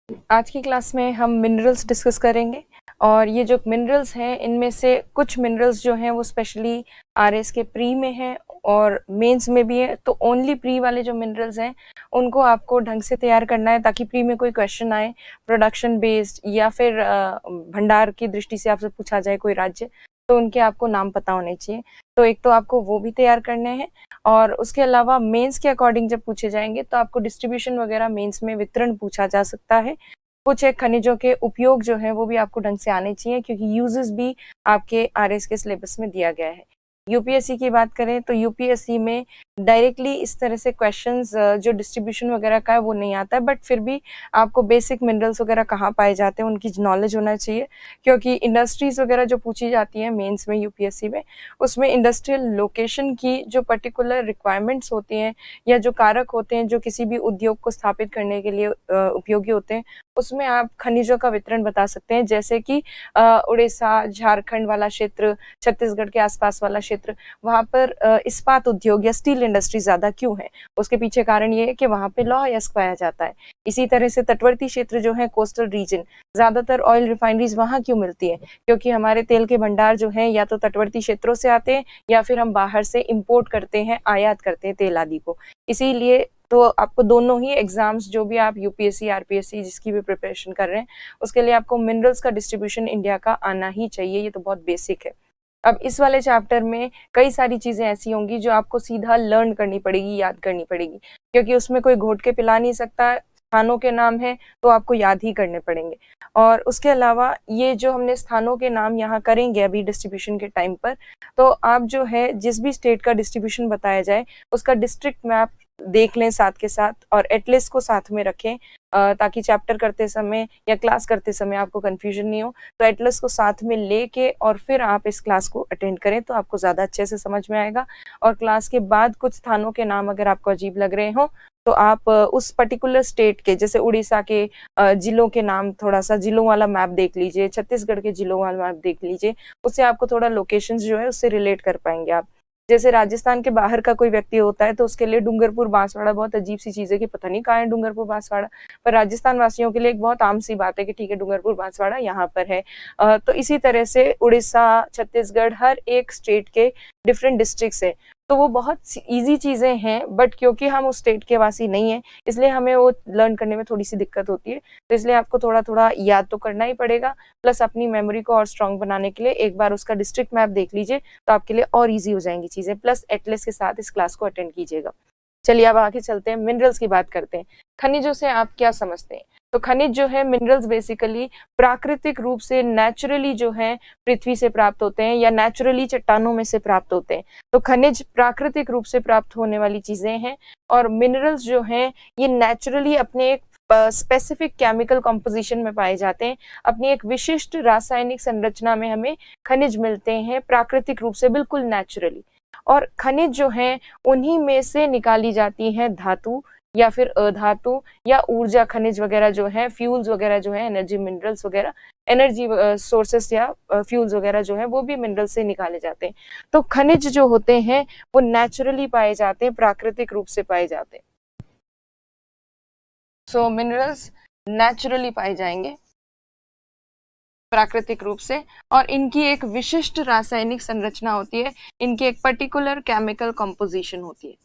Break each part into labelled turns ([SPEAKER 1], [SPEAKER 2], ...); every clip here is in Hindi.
[SPEAKER 1] आज की क्लास में हम मिनरल्स डिस्कस करेंगे और ये जो मिनरल्स हैं इनमें से कुछ मिनरल्स जो हैं वो स्पेशली आरएस के प्री में हैं और मेंस में भी है। तो ओनली प्री वाले जो मिनरल्स हैं उनको आपको ढंग से तैयार करना है ताकि प्री में कोई क्वेश्चन आए प्रोडक्शन बेस्ड या फिर भंडार की दृष्टि से आपसे पूछा जाए कोई राज्य, तो उनके आपको नाम पता होने चाहिए। तो एक तो आपको वो भी तैयार करने हैं और उसके अलावा मेंस के अकॉर्डिंग जब पूछे जाएंगे तो आपको डिस्ट्रीब्यूशन वगैरह मेंस में वितरण पूछा जा सकता है। कुछ एक खनिजों के उपयोग जो है वो भी आपको ढंग से आने चाहिए क्योंकि यूजेस भी आपके आरएस के सिलेबस में दिया गया है। यूपीएससी की बात करें तो यूपीएससी में डायरेक्टली इस तरह से क्वेश्चंस जो डिस्ट्रीब्यूशन वगैरह का है वो नहीं आता है, बट फिर भी आपको बेसिक मिनरल्स वगैरह कहाँ पाए जाते हैं उनकी नॉलेज होना चाहिए क्योंकि इंडस्ट्रीज वगैरह जो पूछी जाती है मेंस में यूपीएससी में उसमें इंडस्ट्रियल लोकेशन की जो पर्टिकुलर रिक्वायरमेंट्स होती हैं या जो कारक होते हैं जो किसी भी उद्योग को स्थापित करने के लिए उपयोगी होते हैं उसमें आप खनिजों का वितरण बता सकते हैं। जैसे कि उड़ीसा झारखंड वाला क्षेत्र, छत्तीसगढ़ के आसपास वाला क्षेत्र, वहां पर इस्पात उद्योग या स्टील इंडस्ट्री ज्यादा क्यों है, उसके पीछे कारण ये है कि वहां पे लौह अयस्क पाया जाता है। इसी तरह से तटवर्ती क्षेत्र जो है कोस्टल रीजन, ज्यादातर ऑयल रिफाइनरीज वहां क्यों मिलती है क्योंकि हमारे तेल के भंडार जो है या तो तटवर्ती क्षेत्रों से आते हैं या फिर हम बाहर से इंपोर्ट करते हैं, आयात करते हैं तेल आदि को। इसीलिए तो आपको दोनों ही एग्जाम्स जो भी आप यूपीएससी आरपीएससी जिसकी भी प्रिपरेशन कर रहे हैं उसके लिए आपको मिनरल्स का डिस्ट्रीब्यूशन इंडिया का आना ही चाहिए, ये तो बहुत बेसिक है। अब इस वाले चैप्टर में कई सारी चीजें ऐसी होंगी जो आपको सीधा लर्न करनी पड़ेगी, याद करनी पड़ेगी क्योंकि उसमें कोई घोट के पिला नहीं सकता, स्थानों के नाम है तो आपको याद ही करने पड़ेंगे। और उसके अलावा ये जो हमने स्थानों के नाम यहाँ करेंगे अभी डिस्ट्रीब्यूशन के टाइम पर, तो आप जो है जिस भी स्टेट का डिस्ट्रीब्यूशन बताया जाए उसका डिस्ट्रिक्ट मैप देख लें साथ के साथ और एटलिस्ट को साथ में रखें ताकि चैप्टर करते समय या क्लास करते समय आपको कंफ्यूजन नहीं हो। तो एटलस को साथ में लेके और फिर आप इस क्लास को अटेंड करें तो आपको ज़्यादा अच्छे से समझ में आएगा। और क्लास के बाद कुछ स्थानों के नाम अगर आपको अजीब लग रहे हो तो आप उस पर्टिकुलर स्टेट के, जैसे उड़ीसा के जिलों के नाम, थोड़ा सा जिलों वाला मैप देख लीजिए, छत्तीसगढ़ के जिलों वाला मैप देख लीजिए, उससे आपको थोड़ा लोकेशंस जो है उससे रिलेट कर पाएंगे आप। जैसे राजस्थान के बाहर का कोई व्यक्ति होता है तो उसके लिए डूंगरपुर बांसवाड़ा बहुत अजीब सी चीज है कि पता नहीं कहाँ है डूंगरपुर बांसवाड़ा, पर राजस्थान वासियों के लिए एक बहुत आम सी बात है कि ठीक है डूंगरपुर बांसवाड़ा यहाँ पर है। तो इसी तरह से उड़ीसा, छत्तीसगढ़, हर एक स्टेट के डिफरेंट डिस्ट्रिक्ट्स है। तो वो बहुत इजी चीजें हैं बट क्योंकि हम उस स्टेट के वासी नहीं है इसलिए हमें वो लर्न करने में थोड़ी सी दिक्कत होती है। तो इसलिए आपको थोड़ा थोड़ा याद तो करना ही पड़ेगा, प्लस अपनी मेमोरी को और स्ट्रांग बनाने के लिए एक बार उसका डिस्ट्रिक्ट मैप देख लीजिए तो आपके लिए और इजी हो जाएंगी चीजें, प्लस एटलस के साथ इस क्लास को अटेंड कीजिएगा। चलिए अब आगे चलते हैं, मिनरल्स की बात करते हैं। खनिजों से आप क्या समझते हैं? तो खनिज जो है, मिनरल्स बेसिकली प्राकृतिक रूप से नेचुरली जो है पृथ्वी से प्राप्त होते हैं या नेचुरली चट्टानों में से प्राप्त होते हैं। तो खनिज प्राकृतिक रूप से प्राप्त होने वाली चीजें हैं और मिनरल्स जो हैं ये नेचुरली अपने एक स्पेसिफिक केमिकल कंपोजिशन में पाए जाते हैं, अपनी एक विशिष्ट रासायनिक संरचना में हमें खनिज मिलते हैं प्राकृतिक रूप से, बिल्कुल नेचुरली। और खनिज जो हैं उन्हीं में से निकाली जाती हैं धातु या फिर अधातु या ऊर्जा खनिज वगैरह जो है, फ्यूल्स वगैरह जो है, एनर्जी मिनरल्स वगैरह, एनर्जी सोर्सेस या फ्यूल्स वगैरह जो है वो भी मिनरल से निकाले जाते हैं। तो खनिज जो होते हैं वो नेचुरली पाए जाते हैं, प्राकृतिक रूप से पाए जाते हैं। सो मिनरल्स नेचुरली पाए जाएंगे प्राकृतिक रूप से और इनकी एक विशिष्ट रासायनिक संरचना होती है, इनकी एक पर्टिकुलर केमिकल कंपोजिशन होती है।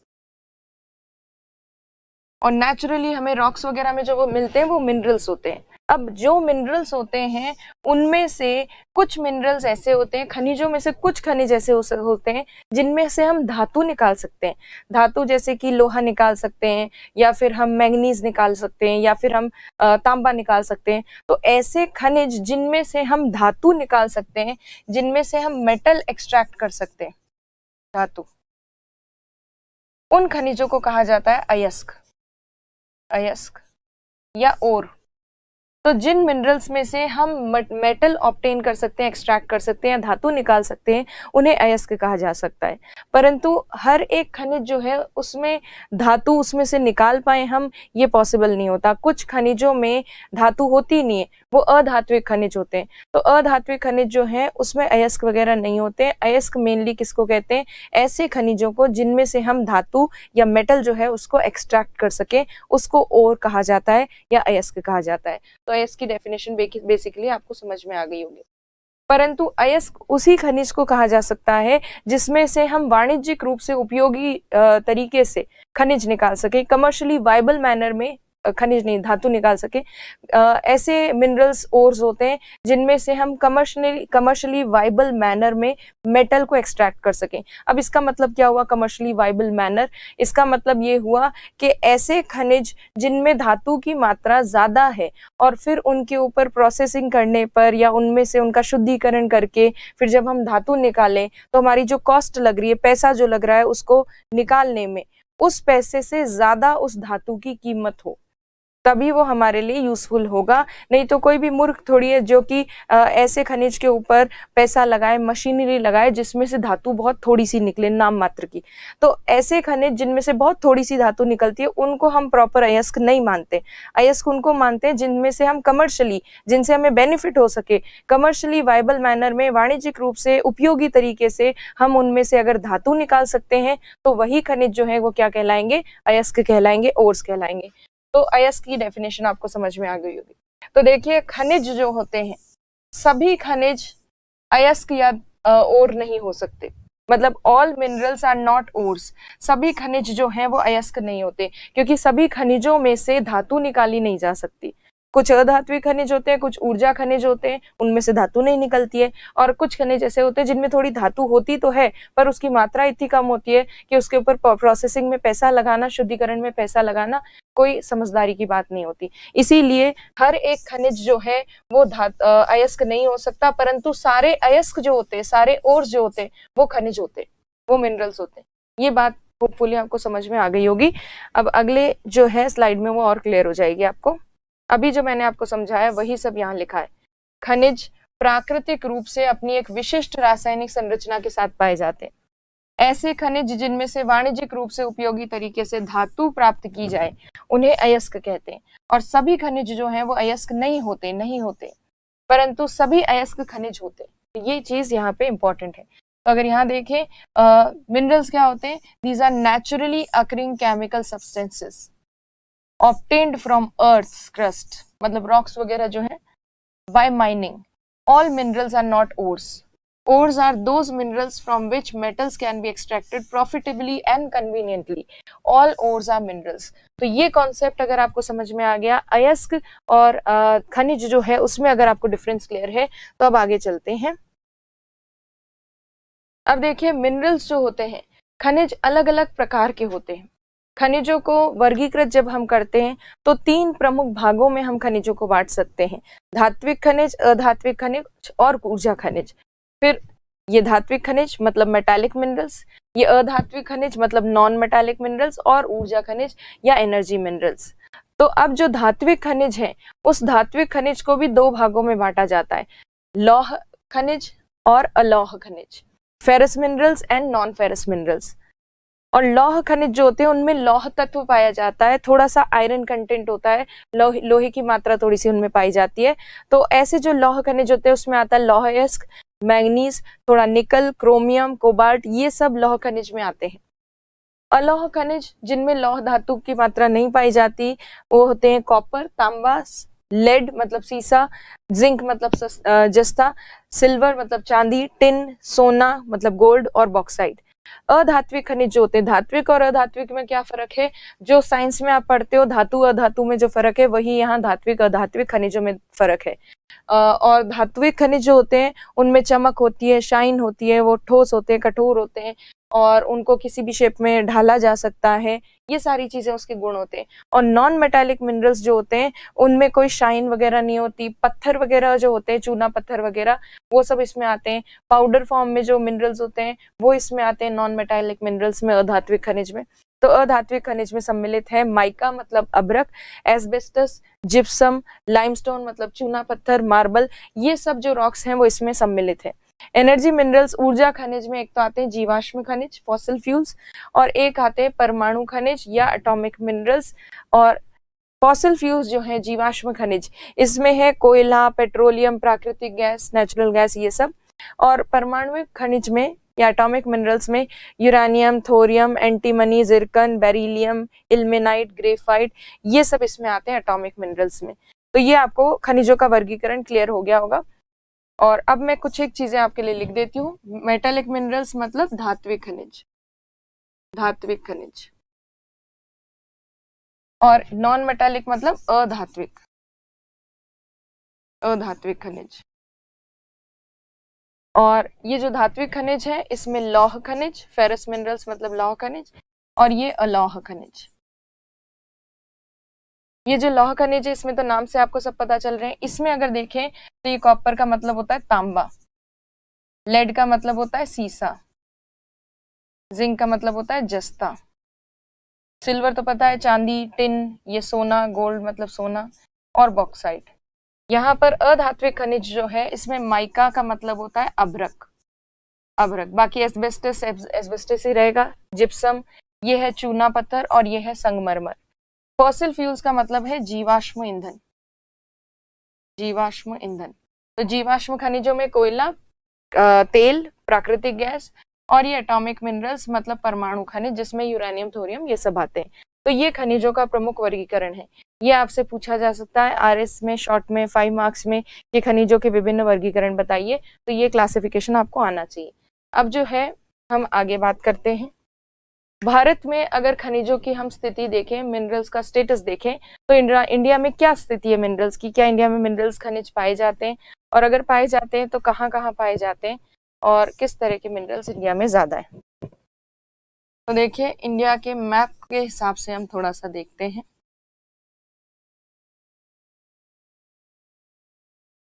[SPEAKER 1] और नेचुरली हमें रॉक्स वगैरह में जो वो मिलते हैं वो मिनरल्स होते हैं। अब जो मिनरल्स होते हैं उनमें से कुछ मिनरल्स ऐसे होते हैं, खनिजों में से कुछ खनिज ऐसे होते हैं जिनमें से हम धातु निकाल सकते हैं। धातु जैसे कि लोहा निकाल सकते हैं या फिर हम मैंगनीज निकाल सकते हैं या फिर हम तांबा निकाल सकते हैं। तो ऐसे खनिज जिनमें से हम धातु निकाल सकते हैं, जिनमें से हम मेटल एक्सट्रैक्ट कर सकते हैं, धातु, उन खनिजों को कहा जाता है अयस्क, अयस्क या ओर। तो जिन मिनरल्स में से हम मेटल ऑब्टेन कर सकते हैं, एक्सट्रैक्ट कर सकते हैं, धातु निकाल सकते हैं, उन्हें अयस्क कहा जा सकता है। परंतु हर एक खनिज जो है उसमें धातु उसमें से निकाल पाए हम, ये पॉसिबल नहीं होता। कुछ खनिजों में धातु होती नहीं है, वो अधात्विक खनिज होते हैं। तो अधात्विक खनिज जो है उसमें अयस्क वगैरह नहीं होते हैं। अयस्क मेनली किसको कहते हैं? ऐसे खनिजों को जिनमें से हम धातु या मेटल जो है उसको एक्सट्रैक्ट कर सके, उसको ओर कहा जाता है या अयस्क कहा जाता है। तो अयस्क की डेफिनेशन बेसिकली आपको समझ में आ गई होगी। परंतु अयस्क उसी खनिज को कहा जा सकता है जिसमें से हम वाणिज्यिक रूप से उपयोगी तरीके से खनिज निकाल सके, कमर्शियली वायबल मैनर में, खनिज नहीं धातु निकाल सके। ऐसे मिनरल्स ओर्स होते हैं जिनमें से हम कमर्शियली वायबल मैनर में मेटल को एक्सट्रैक्ट कर सकें। अब इसका मतलब क्या हुआ कमर्शियली वायबल मैनर? इसका मतलब ये हुआ कि ऐसे खनिज जिनमें धातु की मात्रा ज्यादा है और फिर उनके ऊपर प्रोसेसिंग करने पर या उनमें से उनका शुद्धिकरण करके फिर जब हम धातु निकालें तो हमारी जो कॉस्ट लग रही है, पैसा जो लग रहा है उसको निकालने में, उस पैसे से ज्यादा उस धातु की कीमत हो, तभी वो हमारे लिए यूजफुल होगा। नहीं तो कोई भी मूर्ख थोड़ी है जो कि ऐसे खनिज के ऊपर पैसा लगाए, मशीनरी लगाए जिसमें से धातु बहुत थोड़ी सी निकले, नाम मात्र की। तो ऐसे खनिज जिनमें से बहुत थोड़ी सी धातु निकलती है उनको हम प्रॉपर अयस्क नहीं मानते। अयस्क उनको मानते हैं जिनमें से हम कमर्शियली, जिनसे हमें बेनिफिट हो सके, कमर्शियली वायबल मैनर में, वाणिज्यिक रूप से उपयोगी तरीके से हम उनमें से अगर धातु निकाल सकते हैं तो वही खनिज जो है वो क्या कहलाएंगे? अयस्क कहलाएंगे, ओर्स कहलाएंगे। तो अयस्क की डेफिनेशन आपको समझ में आ गई होगी। तो देखिए खनिज जो होते हैं, सभी खनिज अयस्क या ओर नहीं हो सकते। मतलब all minerals are not ores. सभी खनिज जो हैं वो अयस्क नहीं होते, क्योंकि सभी खनिजों में से धातु निकाली नहीं जा सकती। कुछ अधात्विक खनिज होते हैं, कुछ ऊर्जा खनिज होते हैं, उनमें से धातु नहीं निकलती है। और कुछ खनिज ऐसे होते हैं जिनमें थोड़ी धातु होती तो है पर उसकी मात्रा इतनी कम होती है कि उसके ऊपर प्रोसेसिंग में पैसा लगाना, शुद्धिकरण में पैसा लगाना कोई समझदारी की बात नहीं होती। इसीलिए हर एक खनिज जो है वो अयस्क नहीं हो सकता, परंतु सारे अयस्क जो होते हैं, सारे ओर्स जो होते हैं वो खनिज होते हैं, वो मिनरल्स होते हैं। ये बात होपफुली आपको समझ में आ गई होगी। अब अगले जो है स्लाइड में वो और क्लियर हो जाएगी आपको। अभी जो मैंने आपको समझाया वही सब यहाँ लिखा है। खनिज प्राकृतिक रूप से अपनी एक विशिष्ट रासायनिक संरचना के साथ पाए जाते हैं। ऐसे खनिज जिनमें से वाणिज्यिक रूप से उपयोगी तरीके से धातु प्राप्त की जाए उन्हें अयस्क कहते हैं। और सभी खनिज जो हैं वो अयस्क नहीं होते, परंतु सभी अयस्क खनिज होते हैं। ये चीज यहाँ पे इंपॉर्टेंट है। तो अगर यहाँ देखें मिनरल्स क्या होते हैं? These are naturally occurring chemical substances obtained from earth's crust, मतलब रॉक्स वगैरह जो है, by mining. All minerals are not ores. Ores are those minerals from which metals can be extracted profitably and conveniently. All ores are minerals. तो ये कॉन्सेप्ट अगर आपको समझ में आ गया, अयस्क और खनिज जो है उसमें अगर आपको डिफरेंस क्लियर है तो अब आगे चलते हैं। अब देखिए मिनरल्स जो होते हैं, खनिज अलग अलग प्रकार के होते हैं। खनिजों को वर्गीकृत जब हम करते हैं तो 3 प्रमुख भागों में हम खनिजों को बांट सकते हैं: धात्विक खनिज, अधात्विक खनिज और ऊर्जा खनिज। फिर ये धात्विक खनिज मतलब मेटालिक मिनरल्स, ये अधात्विक खनिज मतलब नॉन मेटालिक मिनरल्स, और ऊर्जा खनिज या एनर्जी मिनरल्स। तो अब जो धात्विक खनिज है उस धात्विक खनिज को भी 2 भागों में बांटा जाता है: लौह खनिज और अलौह खनिज, ferrous minerals and non ferrous minerals. और लौह खनिज जो होते हैं उनमें लौह तत्व पाया जाता है, थोड़ा सा आयरन कंटेंट होता है, लोहे की मात्रा थोड़ी सी उनमें पाई जाती है। तो ऐसे जो लौह खनिज होते हैं उसमें आता है लौह अयस्क, मैग्नीज, थोड़ा निकल, क्रोमियम, कोबाल्ट, ये सब लौह खनिज में आते हैं। अलौह खनिज जिनमें लौह धातु की मात्रा नहीं पाई जाती वो होते हैं कॉपर, तांबा, लेड मतलब सीसा, जिंक मतलब जस्ता, सिल्वर मतलब चांदी, टिन, सोना मतलब गोल्ड, और बॉक्साइट। अधात्विक खनिज जो होते हैं, धात्विक और अधात्विक में क्या फर्क है? जो साइंस में आप पढ़ते हो धातु अधातु में जो फर्क है वही यहाँ धात्विक अधात्विक खनिजों में फर्क है। और धात्विक खनिज जो होते हैं उनमें चमक होती है, शाइन होती है, वो ठोस होते हैं, कठोर होते हैं और उनको किसी भी शेप में ढाला जा सकता है, ये सारी चीजें उसके गुण होते हैं। और नॉन मेटालिक मिनरल्स जो होते हैं उनमें कोई शाइन वगैरह नहीं होती, पत्थर वगैरह जो होते हैं, चूना पत्थर वगैरह, वो सब इसमें आते हैं। पाउडर फॉर्म में जो मिनरल्स होते हैं वो इसमें आते हैं नॉन मेटालिक मिनरल्स में, अधात्विक खनिज में। तो अधात्विक खनिज में सम्मिलित है माइका मतलब अभ्रक, एस्बेस्टस, जिप्सम, लाइमस्टोन मतलब चूना पत्थर, मार्बल, ये सब जो रॉक्स हैं वो इसमें सम्मिलित है। एनर्जी मिनरल्स ऊर्जा खनिज में एक तो आते हैं जीवाश्म खनिज फॉसिल फ्यूल्स, और एक आते हैं परमाणु खनिज या एटॉमिक मिनरल्स। और फॉसिल फ्यूल्स जो है जीवाश्म खनिज, इसमें है कोयला, पेट्रोलियम, प्राकृतिक गैस, नेचुरल गैस, ये सब। और परमाणु खनिज में या एटॉमिक मिनरल्स में uranium, thorium, antimony, zircon, beryllium, ilmenite, graphite, ये सब इसमें आते हैं एटॉमिक मिनरल्स में। तो ये आपको खनिजों का वर्गीकरण क्लियर हो गया होगा। और अब मैं कुछ एक चीजें आपके लिए लिख देती हूँ। मेटालिक मिनरल्स मतलब धात्विक खनिज, धात्विक खनिज, और नॉन मेटालिक मतलब अधात्विक, अधात्विक खनिज। और ये जो धात्विक खनिज है इसमें लौह खनिज, फेरस मिनरल्स मतलब लौह खनिज, और ये अलौह खनिज। ये जो लौह खनिज है इसमें तो नाम से आपको सब पता चल रहे हैं। इसमें अगर देखें तो ये कॉपर का मतलब होता है तांबा, लेड का मतलब होता है सीसा, जिंक का मतलब होता है जस्ता, सिल्वर तो पता है चांदी, टिन, ये सोना, गोल्ड मतलब सोना, और बॉक्साइट। यहाँ पर अधात्विक खनिज जो है इसमें माइका का मतलब होता है अभ्रक, अभ्रक। बाकी एस्बेस्टस एस्बेस्टस ही रहेगा, जिप्सम ये है चूना पत्थर, और ये है संगमरमर। फॉसिल फ्यूल्स का मतलब है जीवाश्म ईंधन, जीवाश्म ईंधन। तो जीवाश्म खनिजों में कोयला, तेल, प्राकृतिक गैस, और ये एटॉमिक मिनरल्स मतलब परमाणु खनिज जिसमें यूरेनियम, थोरियम ये सब आते हैं। तो ये खनिजों का प्रमुख वर्गीकरण है। ये आपसे पूछा जा सकता है आरएस में शॉर्ट में 5 मार्क्स में कि खनिजों के विभिन्न वर्गीकरण बताइए, तो ये क्लासिफिकेशन आपको आना चाहिए। अब जो है हम आगे बात करते हैं। भारत में अगर खनिजों की हम स्थिति देखें, मिनरल्स का स्टेटस देखें, तो इंडिया में क्या स्थिति है मिनरल्स की, क्या इंडिया में मिनरल्स खनिज पाए जाते हैं, और अगर पाए जाते हैं तो कहाँ कहाँ पाए जाते हैं, और किस तरह के मिनरल्स इंडिया में ज्यादा है। तो देखिए इंडिया के मैप के हिसाब से हम थोड़ा सा देखते हैं।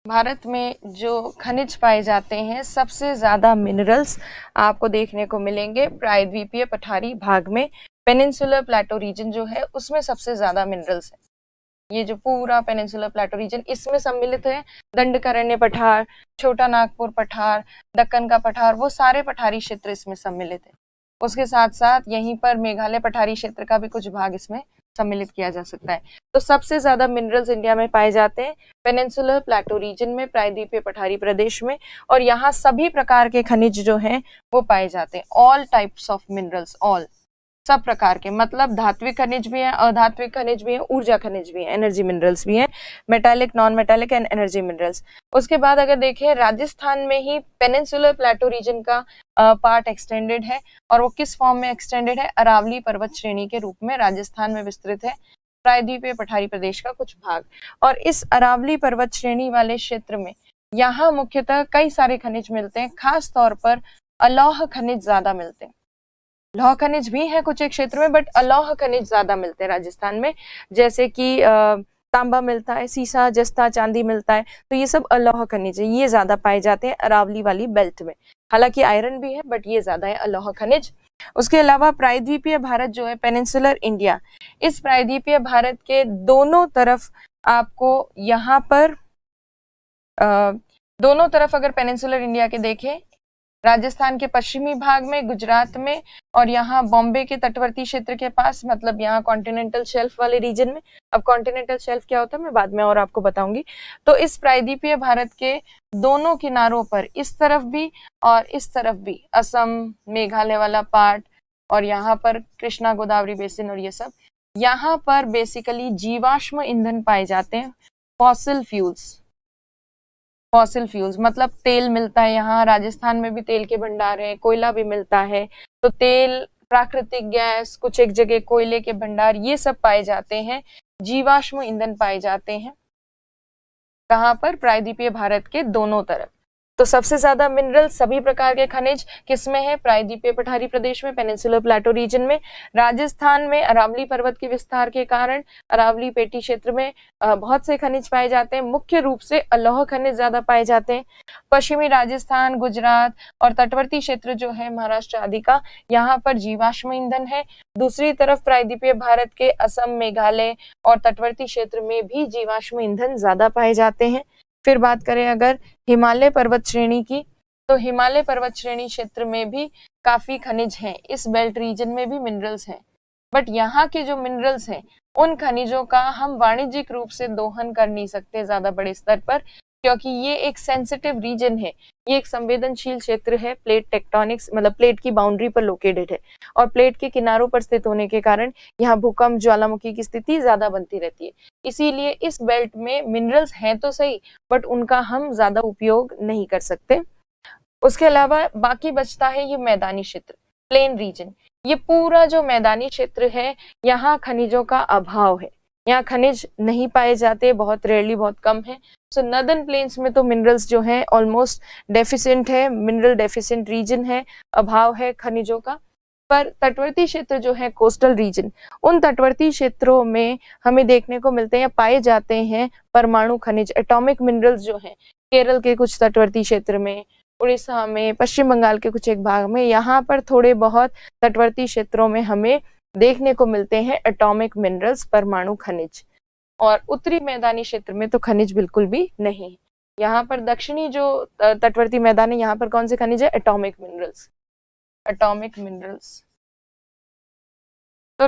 [SPEAKER 1] भारत में जो खनिज पाए जाते हैं, सबसे ज्यादा मिनरल्स आपको देखने को मिलेंगे प्रायद्वीपीय पठारी भाग में, पेनिनसुलर प्लेटो रीजन जो है उसमें सबसे ज्यादा मिनरल्स है। ये जो पूरा पेनिनसुलर प्लेटो रीजन इसमें सम्मिलित है दंडकारण्य पठार, छोटा नागपुर पठार, दक्कन का पठार, वो सारे पठारी क्षेत्र इसमें सम्मिलित है। उसके साथ साथ यहीं पर मेघालय पठारी क्षेत्र का भी कुछ भाग इसमें सम्मिलित किया जा सकता है। तो सबसे ज्यादा मिनरल्स इंडिया में पाए जाते हैं पेनिनसुलर प्लेटो रीजन में, प्रायद्वीपीय पठारी प्रदेश में, और यहाँ सभी प्रकार के खनिज जो हैं वो पाए जाते हैं। All types of minerals, all, सब प्रकार के, मतलब धात्विक खनिज भी है, अधात्विक खनिज भी है, ऊर्जा खनिज भी है, एनर्जी मिनरल्स भी है, metallic, non metallic and energy minerals. उसके बाद अगर देखें राजस्थान में ही पेनिनसुलर प्लेटो रीजन का पार्ट एक्सटेंडेड है, और वो किस फॉर्म में एक्सटेंडेड है, अरावली पर्वत श्रेणी के रूप में राजस्थान में विस्तृत है, प्रायद्वीपीय पठारी प्रदेश का कुछ भाग। और इस अरावली पर्वत श्रेणी वाले क्षेत्र में यहाँ मुख्यतः कई सारे खनिज मिलते हैं, खास तौर पर अलौह खनिज ज्यादा मिलते हैं। लौह खनिज भी है कुछ एक क्षेत्र में, बट अलौह खनिज ज्यादा मिलते हैं राजस्थान में, जैसे कि तांबा मिलता है, सीसा, जस्ता, चांदी मिलता है, तो ये सब अलौह खनिज है, ये ज्यादा पाए जाते हैं अरावली वाली बेल्ट में। हालांकि आयरन भी है बट ये ज्यादा है अलौह खनिज। उसके अलावा प्रायद्वीपीय भारत जो है, पेनिनसुलर इंडिया, इस प्रायद्वीपीय भारत के दोनों तरफ आपको यहाँ पर दोनों तरफ अगर पेनिनसुलर इंडिया के देखें, राजस्थान के पश्चिमी भाग में, गुजरात में, और यहाँ बॉम्बे के तटवर्ती क्षेत्र के पास, मतलब यहाँ कॉन्टिनेंटल शेल्फ वाले रीजन में। अब कॉन्टिनेंटल शेल्फ क्या होता है मैं बाद में और आपको बताऊंगी। तो इस प्रायद्वीपीय भारत के दोनों किनारों पर, इस तरफ भी और इस तरफ भी, असम, मेघालय वाला पार्ट, और यहाँ पर कृष्णा गोदावरी बेसिन और ये सब, यहाँ पर बेसिकली जीवाश्म ईंधन पाए जाते हैं, फॉसिल फ्यूल्स। फॉसिल फ्यूल्स मतलब तेल मिलता है, यहाँ राजस्थान में भी तेल के भंडार है, कोयला भी मिलता है, तो तेल, प्राकृतिक गैस, कुछ एक जगह कोयले के भंडार, ये सब पाए जाते हैं, जीवाश्म ईंधन पाए जाते हैं। कहाँ पर? प्रायद्वीपीय भारत के दोनों तरफ। तो सबसे ज्यादा मिनरल सभी प्रकार के खनिज किसमें है? प्रायद्वीपीय पठारी प्रदेश में, पेनिनसुलर प्लेटो रीजन में। राजस्थान में अरावली पर्वत के विस्तार के कारण अरावली पेटी क्षेत्र में बहुत से खनिज पाए जाते हैं। मुख्य रूप से अलौह खनिज ज्यादा पाए जाते हैं। पश्चिमी राजस्थान, गुजरात और तटवर्ती क्षेत्र जो है महाराष्ट्र आदि का, यहाँ पर जीवाश्म ईंधन है। दूसरी तरफ प्रायद्वीपीय भारत के असम, मेघालय और तटवर्ती क्षेत्र में भी जीवाश्म ईंधन ज्यादा पाए जाते हैं। फिर बात करें अगर हिमालय पर्वत श्रेणी की, तो हिमालय पर्वत श्रेणी क्षेत्र में भी काफी खनिज हैं। इस बेल्ट रीजन में भी मिनरल्स हैं, बट यहाँ के जो मिनरल्स हैं उन खनिजों का हम वाणिज्यिक रूप से दोहन कर नहीं सकते ज्यादा बड़े स्तर पर, क्योंकि ये एक सेंसिटिव रीजन है, ये एक संवेदनशील क्षेत्र है। प्लेट टेक्टोनिक्स मतलब प्लेट की बाउंड्री पर लोकेटेड है और प्लेट के किनारों पर स्थित होने के कारण यहाँ भूकंप, ज्वालामुखी की स्थिति ज्यादा बनती रहती है। इसीलिए इस बेल्ट में मिनरल्स हैं तो सही, बट उनका हम ज्यादा उपयोग नहीं कर सकते। उसके अलावा बाकी बचता है ये मैदानी क्षेत्र, प्लेन रीजन। ये पूरा जो मैदानी क्षेत्र है, यहाँ खनिजों का अभाव है, यहाँ खनिज नहीं पाए जाते, बहुत रेयरली, बहुत कम है। सो नदर्न प्लेन्स में तो मिनरल्स जो है ऑलमोस्ट डेफिशिएंट है, मिनरल डेफिशिएंट रीजन है, अभाव है खनिजों का। पर तटवर्ती क्षेत्र जो है, कोस्टल रीजन, उन तटवर्ती क्षेत्रों में हमें देखने को मिलते हैं, पाए जाते हैं परमाणु खनिज, एटॉमिक मिनरल्स जो हैं। केरल के कुछ तटवर्ती क्षेत्र में, उड़ीसा में, पश्चिम बंगाल के कुछ एक भाग में, यहाँ पर थोड़े बहुत तटवर्ती क्षेत्रों में हमें देखने को मिलते हैं एटॉमिक मिनरल्स, परमाणु खनिज। और उत्तरी मैदानी क्षेत्र में तो खनिज बिल्कुल भी नहीं है। यहाँ पर दक्षिणी जो तटवर्ती मैदान है, यहाँ पर कौन से खनिज है? Atomic minerals, atomic minerals. तो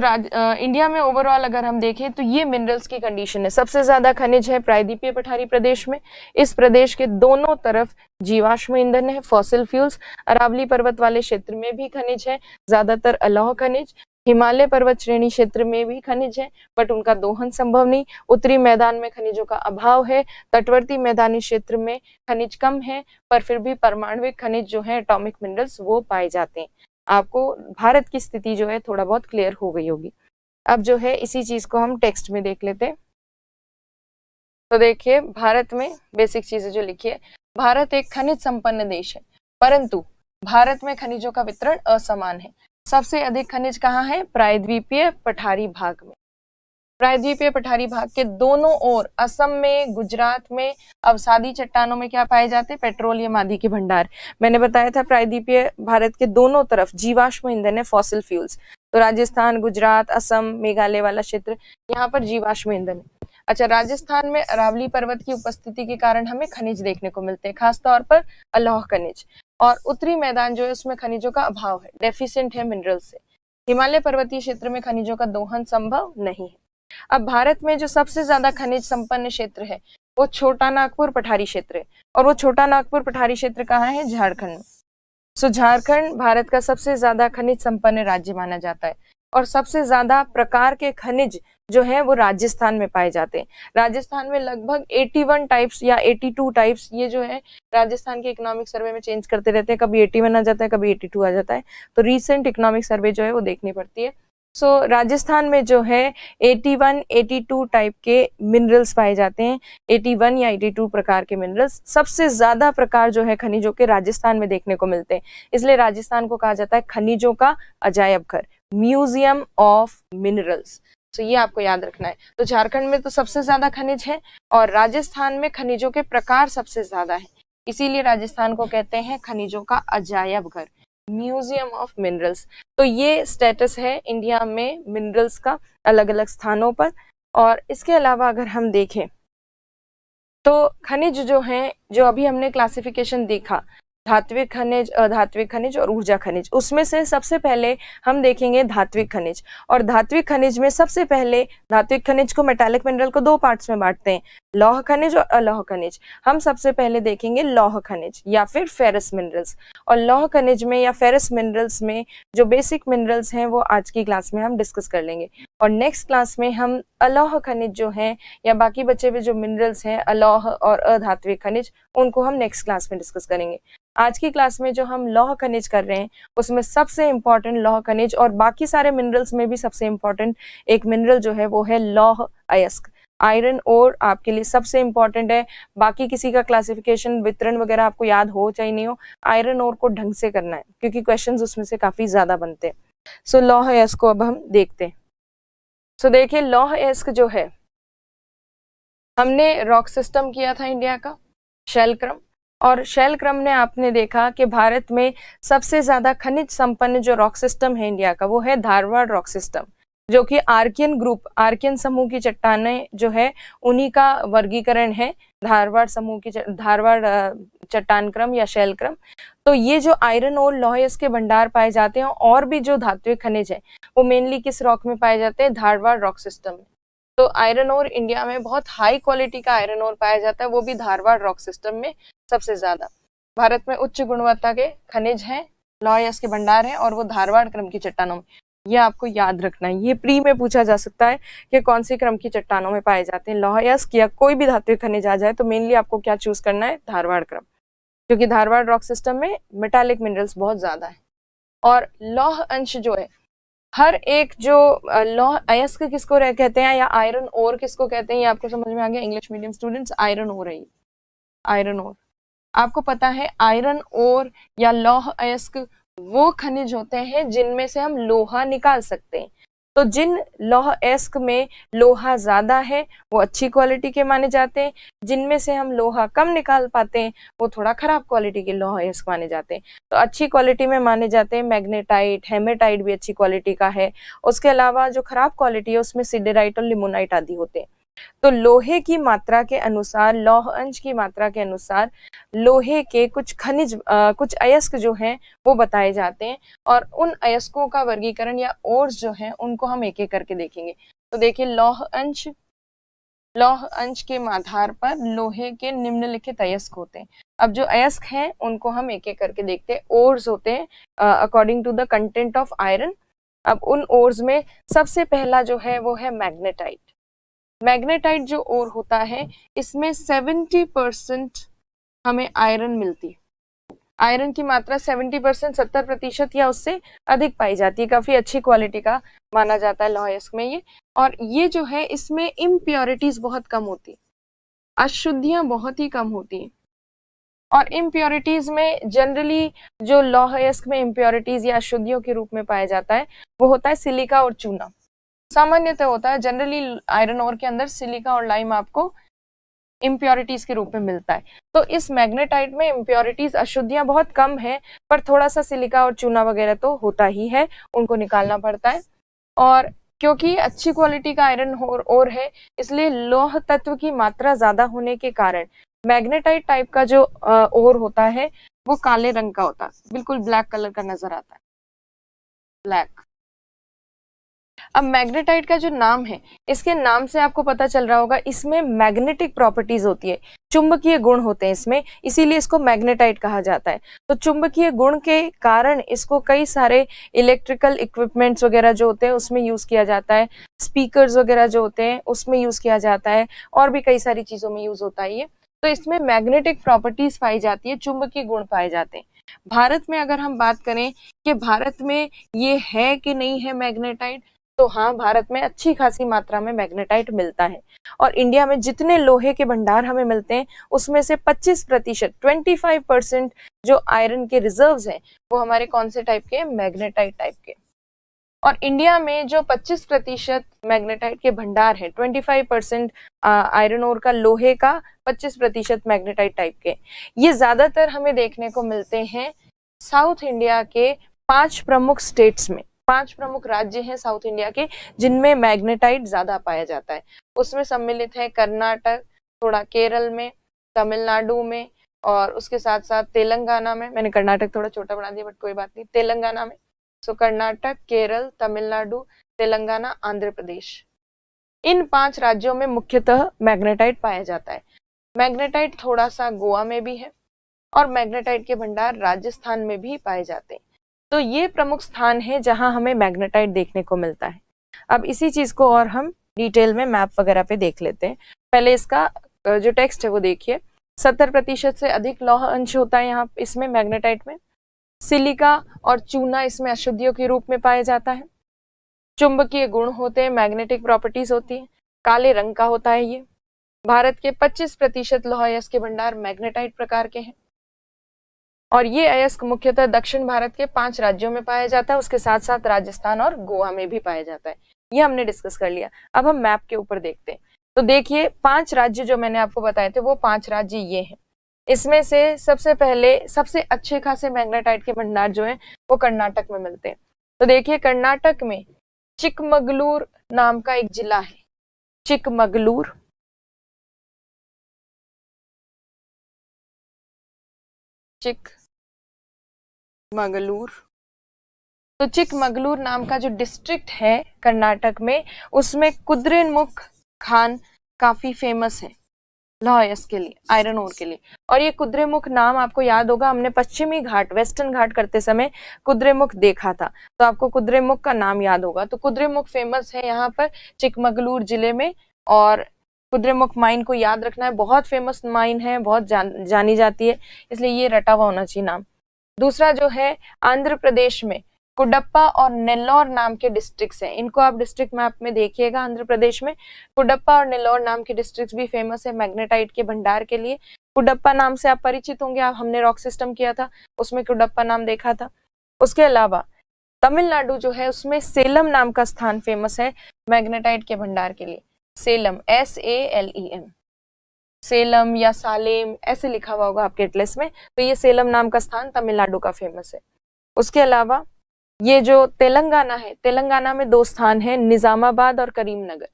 [SPEAKER 1] इंडिया में ओवरऑल अगर हम देखें तो ये मिनरल्स की कंडीशन है। सबसे ज्यादा खनिज है प्रायद्वीपीय पठारी प्रदेश में। इस प्रदेश के दोनों तरफ जीवाश्म ईंधन है, फॉसिल फ्यूल्स। अरावली पर्वत वाले क्षेत्र में भी खनिज है, ज्यादातर अलौह खनिज। हिमालय पर्वत श्रेणी क्षेत्र में भी खनिज है, बट उनका दोहन संभव नहीं। उत्तरी मैदान में खनिजों का अभाव है। तटवर्ती मैदानी क्षेत्र में खनिज कम है, पर फिर भी परमाणविक खनिज जो है, एटॉमिक मिनरल्स, वो पाए जाते हैं। आपको भारत की स्थिति जो है थोड़ा बहुत क्लियर हो गई होगी। अब जो है इसी चीज को हम टेक्स्ट में देख लेते हैं। तो देखिए, भारत में बेसिक चीजें जो लिखी है, भारत एक खनिज संपन्न देश है, परंतु भारत में खनिजों का वितरण असमान है। सबसे अधिक खनिज कहाँ है? प्रायद्वीपीय पठारी भाग में। प्रायद्वीपीय पठारी भाग के दोनों ओर, असम में, गुजरात में, अवसादी चट्टानों में क्या पाए जाते हैं? पेट्रोलियम आदि के भंडार। मैंने बताया था प्रायद्वीपीय भारत के दोनों तरफ जीवाश्म ईंधन है, फॉसिल फ्यूल्स। तो राजस्थान, गुजरात, असम, मेघालय वाला क्षेत्र, यहाँ पर जीवाश्म ईंधन है। अच्छा, राजस्थान में अरावली पर्वत की उपस्थिति के कारण हमें खनिज देखने को मिलते हैं, खासतौर पर अलौह खनिज। और उत्तरी मैदान जो है उसमें खनिजों का अभाव है, डेफिशिएंट है मिनरल से। हिमालय पर्वतीय क्षेत्र में खनिजों का दोहन संभव नहीं है। अब भारत में जो सबसे ज्यादा खनिज संपन्न क्षेत्र है वो छोटा नागपुर पठारी क्षेत्र है, और वो छोटा नागपुर पठारी क्षेत्र कहाँ है? झारखंड में। सो झारखंड भारत का सबसे ज्यादा खनिज संपन्न राज्य माना जाता है, और सबसे ज्यादा प्रकार के खनिज जो है वो राजस्थान में पाए जाते हैं। राजस्थान में लगभग 81 टाइप्स या 82 टाइप्स, ये जो है राजस्थान के इकोनॉमिक सर्वे में चेंज करते रहते हैं, कभी 81 आ जाता है, कभी 82 आ जाता है। तो रीसेंट इकोनॉमिक सर्वे जो है वो देखनी पड़ती है। सो राजस्थान में जो है 81, 82 टाइप के मिनरल्स पाए जाते हैं। 81 या 82 प्रकार के मिनरल्स, सबसे ज्यादा प्रकार जो है खनिजों के राजस्थान में देखने को मिलते हैं। इसलिए राजस्थान को कहा जाता है खनिजों का अजायब घर, म्यूजियम ऑफ मिनरल्स। तो ये आपको याद रखना है। तो झारखंड में तो सबसे ज्यादा खनिज है, और राजस्थान में खनिजों के प्रकार सबसे ज्यादा है, इसीलिए राजस्थान को कहते हैं खनिजों का अजायब घर, म्यूजियम ऑफ मिनरल्स। तो ये स्टेटस है इंडिया में मिनरल्स का अलग अलग स्थानों पर। और इसके अलावा अगर हम देखें तो खनिज जो हैं, जो अभी हमने क्लासिफिकेशन देखा, धात्विक खनिज, अधात्विक खनिज और ऊर्जा खनिज, उसमें से सबसे पहले हम देखेंगे धात्विक खनिज। और धात्विक खनिज में सबसे पहले धात्विक खनिज को, मेटालिक मिनरल को दो पार्ट्स में बांटते हैं, लौह खनिज और अलौह खनिज। हम सबसे पहले देखेंगे लौह खनिज या फिर फेरस मिनरल्स। और लौह खनिज में या फेरस मिनरल्स में जो बेसिक मिनरल्स हैं वो आज की क्लास में हम डिस्कस कर लेंगे, और नेक्स्ट क्लास में हम अलौह खनिज जो हैं या बाकी बचे हुए जो मिनरल्स हैं, अलौह और अधात्विक खनिज, उनको हम नेक्स्ट क्लास में डिस्कस करेंगे। आज की क्लास में जो हम लौह खनिज कर रहे हैं उसमें सबसे इंपॉर्टेंट लौह खनिज, और बाकी सारे मिनरल्स में भी सबसे इंपॉर्टेंट एक मिनरल जो है वो है लौह अयस्क। आयरन ओर आपके लिए सबसे इंपॉर्टेंट है। बाकी किसी का क्लासिफिकेशन वितरण वगैरह आपको याद हो चाहे नहीं हो, आयरन ओर को ढंग से करना है क्योंकि क्वेश्चंस उसमें से काफी ज्यादा बनते हैं। सो लौह अयस्क को अब हम देखते हैं। सो देखिए लौह अयस्क जो है, हमने रॉक सिस्टम किया था इंडिया का, शैल क्रम, और शैल क्रम ने आपने देखा कि भारत में सबसे ज्यादा खनिज संपन्न जो रॉक सिस्टम है इंडिया का वो है धारवाड़ रॉक सिस्टम, जो कि आर्कियन ग्रुप, आर्कियन समूह की चट्टानें जो है उन्हीं का वर्गीकरण है, धारवाड़ समूह की धारवाड़ चट्टान क्रम या शैल क्रम। तो ये जो आयरन और लौह अयस्क के भंडार पाए जाते हैं और भी जो धात्विक खनिज है वो मेनली किस रॉक में पाए जाते हैं, धारवाड़ रॉक सिस्टम में। तो आयरन ओर इंडिया में बहुत हाई क्वालिटी का आयरन ओर पाया जाता है, वो भी धारवाड़ रॉक सिस्टम में सबसे ज्यादा। भारत में उच्च गुणवत्ता के खनिज हैं, लौह अयस्क के भंडार हैं और वो धारवाड़ क्रम की चट्टानों में, ये आपको याद रखना है। ये प्री में पूछा जा सकता है कि कौन सी क्रम की चट्टानों में पाए जाते हैं लौह अयस्क या कोई भी धात्विक खनिज आ जाए तो मेनली आपको क्या चूज करना है, धारवाड़ क्रम, क्योंकि धारवाड़ रॉक सिस्टम में मेटालिक मिनरल्स बहुत ज्यादा है। और लौह अंश जो है, हर एक जो लौह अयस्क किसको कहते हैं या आयरन ओर किसको कहते हैं, ये आपको समझ में आ गया English medium students, iron ore है, आयरन ओर। आपको पता है आयरन ओर या लौह अयस्क वो खनिज होते हैं जिनमें से हम लोहा निकाल सकते हैं। तो जिन लौह अयस्क में लोहा ज्यादा है वो अच्छी क्वालिटी के माने जाते हैं, जिनमें से हम लोहा कम निकाल पाते हैं वो थोड़ा खराब क्वालिटी के लौह अयस्क माने जाते हैं। तो अच्छी क्वालिटी में माने जाते हैं मैग्नेटाइट, हेमेटाइट भी अच्छी क्वालिटी का है। उसके अलावा जो खराब क्वालिटी है उसमें सिडेराइट और लिमोनाइट आदि होते हैं। तो लोहे की मात्रा के अनुसार, लौह अंश की मात्रा के अनुसार लोहे के कुछ खनिज कुछ अयस्क जो हैं वो बताए जाते हैं और उन अयस्कों का वर्गीकरण या ओर्स जो हैं उनको हम एक एक करके देखेंगे। तो देखिए लौह अंश के आधार पर लोहे के निम्नलिखित अयस्क होते हैं। अब जो अयस्क हैं उनको हम एक एक करके देखते हैं। ओर्स होते हैं according to the content of iron. अब उन ओर्स में सबसे पहला जो है वो है मैग्नेटाइट। मैग्नेटाइट जो ओर होता है इसमें 70% हमें आयरन मिलती है। आयरन की मात्रा 70%, 70% या उससे अधिक पाई जाती है। काफी अच्छी क्वालिटी का माना जाता है लौह अयस्क में ये। और ये जो है इसमें इम्प्योरिटीज बहुत कम होती है, अशुद्धियां बहुत ही कम होती हैं। और इम्प्योरिटीज में जनरली जो लौह अयस्क में इम्प्योरिटीज या अशुद्धियों के रूप में पाया जाता है वो होता है सिलिका और चूना। सामान्यतः होता है जनरली आयरन ओर के अंदर सिलिका और लाइम आपको इम्प्योरिटीज के रूप में मिलता है। तो इस मैग्नेटाइट में इम्प्योरिटीज, अशुद्धियां बहुत कम है, पर थोड़ा सा सिलिका और चूना वगैरह तो होता ही है, उनको निकालना पड़ता है। और क्योंकि अच्छी क्वालिटी का आयरन ओर है इसलिए लौह तत्व की मात्रा ज्यादा होने के कारण मैग्नेटाइट टाइप का जो ओर होता है वो काले रंग का होता है, बिल्कुल ब्लैक कलर का नजर आता है, ब्लैक। अब मैग्नेटाइट का जो नाम है, इसके नाम से आपको पता चल रहा होगा इसमें मैग्नेटिक प्रॉपर्टीज होती है, चुंबकीय गुण होते हैं इसमें, इसीलिए इसको मैग्नेटाइट कहा जाता है। तो चुंबकीय गुण के कारण इसको कई सारे इलेक्ट्रिकल इक्विपमेंट्स वगैरह जो होते हैं उसमें यूज किया जाता है, स्पीकर्स वगैरह जो होते हैं उसमें यूज किया जाता है, और भी कई सारी चीजों में यूज होता है ये। तो इसमें मैग्नेटिक प्रॉपर्टीज पाई जाती है, चुंबकीय गुण पाए जाते हैं। भारत में अगर हम बात करें कि भारत में ये है कि नहीं है मैग्नेटाइट, तो हाँ, भारत में अच्छी खासी मात्रा में मैग्नेटाइट मिलता है। और इंडिया में जितने लोहे के भंडार हमें मिलते हैं उसमें से 25%, 25% जो आयरन के रिजर्व्स हैं वो हमारे कौन से टाइप के, मैग्नेटाइट टाइप के। और इंडिया में जो 25% मैग्नेटाइट के भंडार है, 25% आयरन ओर का, लोहे का 25% मैग्नेटाइट टाइप के, ये ज्यादातर हमें देखने को मिलते हैं साउथ इंडिया के 5 प्रमुख स्टेट्स में। 5 प्रमुख राज्य हैं साउथ इंडिया के जिनमें मैग्नेटाइट ज्यादा पाया जाता है। उसमें सम्मिलित है कर्नाटक, थोड़ा केरल में, तमिलनाडु में, और उसके साथ साथ तेलंगाना में। मैंने कर्नाटक थोड़ा छोटा बना दिया बट कोई बात नहीं, तेलंगाना में। सो कर्नाटक, केरल, तमिलनाडु, तेलंगाना, आंध्र प्रदेश, इन 5 राज्यों में मुख्यतः मैग्नेटाइट पाया जाता है। मैग्नेटाइट थोड़ा सा गोवा में भी है और मैग्नेटाइट के भंडार राजस्थान में भी पाए जाते हैं। तो ये प्रमुख स्थान है जहां हमें मैग्नेटाइट देखने को मिलता है। अब इसी चीज को और हम डिटेल में मैप वगैरह पे देख लेते हैं। पहले इसका जो टेक्स्ट है वो देखिए। 70% से अधिक लौह अंश होता है यहाँ इसमें मैग्नेटाइट में। सिलिका और चूना इसमें अशुद्धियों के रूप में पाया जाता है। चुंबकीय गुण होते हैं, मैग्नेटिक प्रॉपर्टीज होती है। काले रंग का होता है ये। भारत के 25% लौह अयस्क के भंडार मैग्नेटाइट प्रकार के हैं और ये अयस्क मुख्यतः दक्षिण भारत के 5 राज्यों में पाया जाता है, उसके साथ साथ राजस्थान और गोवा में भी पाया जाता है। ये हमने डिस्कस कर लिया। अब हम मैप के ऊपर देखते हैं। तो देखिए 5 राज्य जो मैंने आपको बताए थे वो 5 राज्य ये हैं। इसमें से सबसे पहले सबसे अच्छे खासे मैग्नेटाइट के भंडार जो हैं वो कर्नाटक में मिलते हैं। तो देखिए कर्नाटक में चिकमगलूर नाम का एक जिला है, चिकमगलूर। चिकमगलूर, तो चिकमगलूर नाम का जो डिस्ट्रिक्ट है कर्नाटक में, उसमें कुद्रेमुख खान काफी फेमस है लौह अयस्क के लिए, आयरन ओर के लिए। और ये कुद्रेमुख नाम आपको याद होगा, हमने पश्चिमी घाट, वेस्टर्न घाट करते समय कुद्रेमुख देखा था, तो आपको कुद्रेमुख का नाम याद होगा। तो कुद्रेमुख फेमस है यहाँ पर चिकमगलूर जिले में, और कुद्रेमुख माइन को याद रखना है, बहुत फेमस माइन है, बहुत जानी जाती है, इसलिए ये रटा हुआ होना चाहिए नाम। दूसरा जो है आंध्र प्रदेश में कुडप्पा और नेल्लौर नाम के डिस्ट्रिक्ट्स हैं, इनको आप डिस्ट्रिक्ट मैप में देखिएगा। आंध्र प्रदेश में कुडप्पा और नेल्लौर नाम के डिस्ट्रिक्ट्स भी फेमस है मैग्नेटाइट के भंडार के लिए। कुडप्पा नाम से आप परिचित होंगे, आप हमने रॉक सिस्टम किया था उसमें कुडप्पा नाम देखा था। उसके अलावा तमिलनाडु जो है उसमें सेलम नाम का स्थान फेमस है मैग्नेटाइट के भंडार के लिए। सेलम, SALEM, सेलम या सालेम ऐसे लिखा हुआ होगा आपके एटलस में, तो ये सेलम नाम का स्थान तमिलनाडु का फेमस है। उसके अलावा ये जो तेलंगाना है, तेलंगाना में 2 स्थान हैं, निजामाबाद और करीमनगर।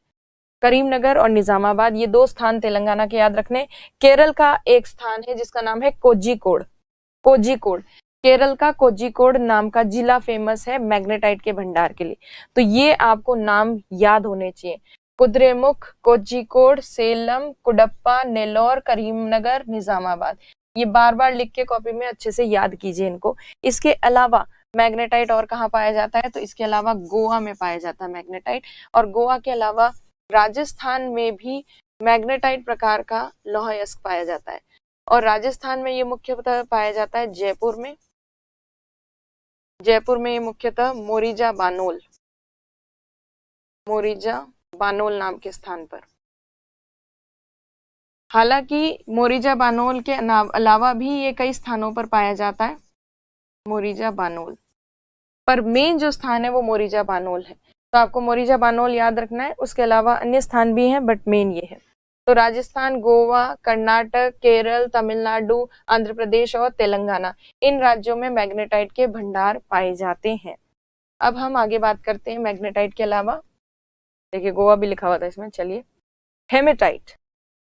[SPEAKER 1] करीमनगर और निजामाबाद ये 2 स्थान तेलंगाना के याद रखने। केरल का एक स्थान है जिसका नाम है कोझिकोड। कोझिकोड, केरल का कोझिकोड नाम का जिला फेमस है मैग्नेटाइट के भंडार के लिए। तो ये आपको नाम याद होने चाहिए, कुद्रेमुख, कोझिकोड, सेलम, कुडप्पा, नेल्लौर, करीमनगर, निजामाबाद। ये बार बार लिख के कॉपी में अच्छे से याद कीजिए इनको। इसके अलावा मैग्नेटाइट और कहाँ पाया जाता है, तो इसके अलावा गोवा में पाया जाता है मैग्नेटाइट, और गोवा के अलावा राजस्थान में भी मैग्नेटाइट प्रकार का लौह अयस्क पाया जाता है। और राजस्थान में ये मुख्यतः पाया जाता है जयपुर में। जयपुर में ये मुख्यतः मोरिजा बानोल, मोरिजा बानोल नाम के स्थान पर। हालांकि मोरिजा बानोल के अलावा भी ये कई स्थानों पर पाया जाता है, मोरिजा बानोल, पर मेन जो स्थान है वो मोरिजा बानोल है। तो आपको मोरिजा बानोल याद रखना है। उसके अलावा अन्य स्थान भी हैं बट मेन ये है। तो राजस्थान, गोवा, कर्नाटक, केरल, तमिलनाडु, आंध्र प्रदेश और तेलंगाना, इन राज्यों में मैग्नेटाइट के भंडार पाए जाते हैं। अब हम आगे बात करते हैं मैग्नेटाइट के अलावा। देखिए गोवा भी लिखा हुआ था इसमें। चलिए हेमेटाइट,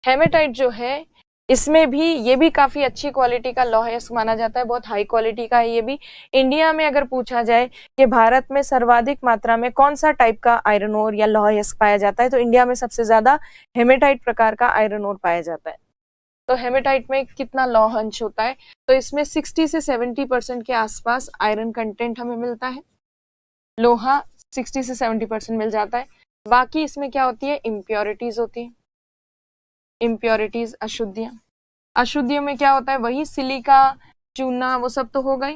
[SPEAKER 1] हेमेटाइट जो है इसमें भी, ये भी काफी अच्छी क्वालिटी का लौह अयस्क माना जाता है, बहुत हाई क्वालिटी का है ये भी। इंडिया में अगर पूछा जाए कि भारत में सर्वाधिक मात्रा में कौन सा टाइप का आयरन ओर या लौह अयस्क पाया जाता है, तो इंडिया में सबसे ज्यादा हेमेटाइट प्रकार का आयरन ओर पाया जाता है। तो हेमेटाइट में कितना लौह अंश होता है, तो इसमें 60 से 70% के आसपास आयरन कंटेंट हमें मिलता है, लोहा 60 से 70% मिल जाता है। बाकी इसमें क्या होती है, इम्प्योरिटीज होती है, इम्प्योरिटीज, अशुद्धियां। अशुद्धियों में क्या होता है, वही सिलिका, चूना, वो सब तो हो गई,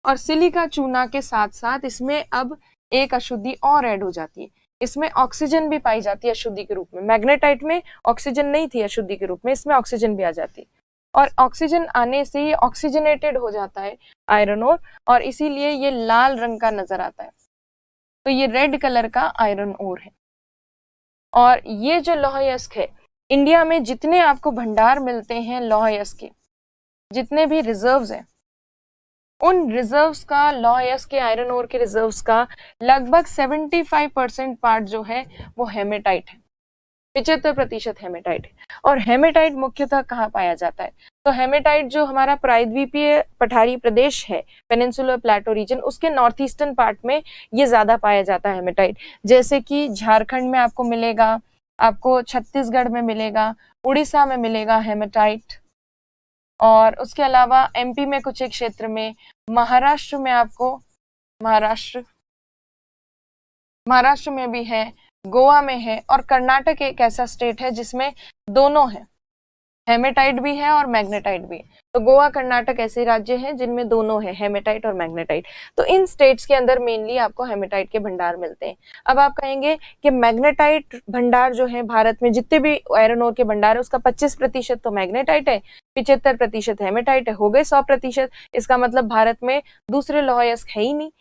[SPEAKER 1] और सिलिका चूना के साथ साथ इसमें अब एक अशुद्धि और ऐड हो जाती है, इसमें ऑक्सीजन भी पाई जाती है अशुद्धि के रूप में। मैग्नेटाइट में ऑक्सीजन नहीं थी अशुद्धि के रूप में, इसमें ऑक्सीजन भी आ जाती है, और ऑक्सीजन आने से ये ऑक्सीजनेटेड हो जाता है आयरन ओर, और इसीलिए ये लाल रंग का नजर आता है। तो ये रेड कलर का आयरन ओर है। और ये जो लौह अयस्क है, इंडिया में जितने आपको भंडार मिलते हैं लौह अयस्क के, जितने भी रिजर्व्स हैं, उन रिजर्व्स का, लौह अयस्क के आयरन ओर के रिजर्व्स का लगभग 75% पार्ट जो है वो हेमेटाइट है, 75% हेमेटाइट है। और हेमेटाइट मुख्यतः कहाँ पाया जाता है, तो हेमेटाइट जो हमारा प्रायद्वीपीय पठारी प्रदेश है, पेनिनसुलर प्लेटो रीजन, उसके नॉर्थ ईस्टर्न पार्ट में ये ज्यादा पाया जाता है हेमेटाइट। जैसे कि झारखंड में आपको मिलेगा, आपको छत्तीसगढ़ में मिलेगा, उड़ीसा में मिलेगा हेमेटाइट, और उसके अलावा MP में कुछ एक क्षेत्र में, महाराष्ट्र में आपको, महाराष्ट्र में भी है, गोवा में है, और कर्नाटक एक ऐसा स्टेट है जिसमें दोनों है, हेमेटाइट भी है और मैग्नेटाइट भी है। तो गोवा कर्नाटक ऐसे राज्य हैं जिनमें दोनों है, हेमेटाइट और मैग्नेटाइट। तो इन स्टेट्स के अंदर मेनली आपको हेमेटाइट के भंडार मिलते हैं। अब आप कहेंगे कि मैग्नेटाइट भंडार जो है भारत में जितने भी आयरन ओर के भंडार है उसका 25% तो मैग्नेटाइट है, 75% हेमेटाइट है, हो गए 100%। इसका मतलब भारत में दूसरे लौह अयस्क है ही नहीं।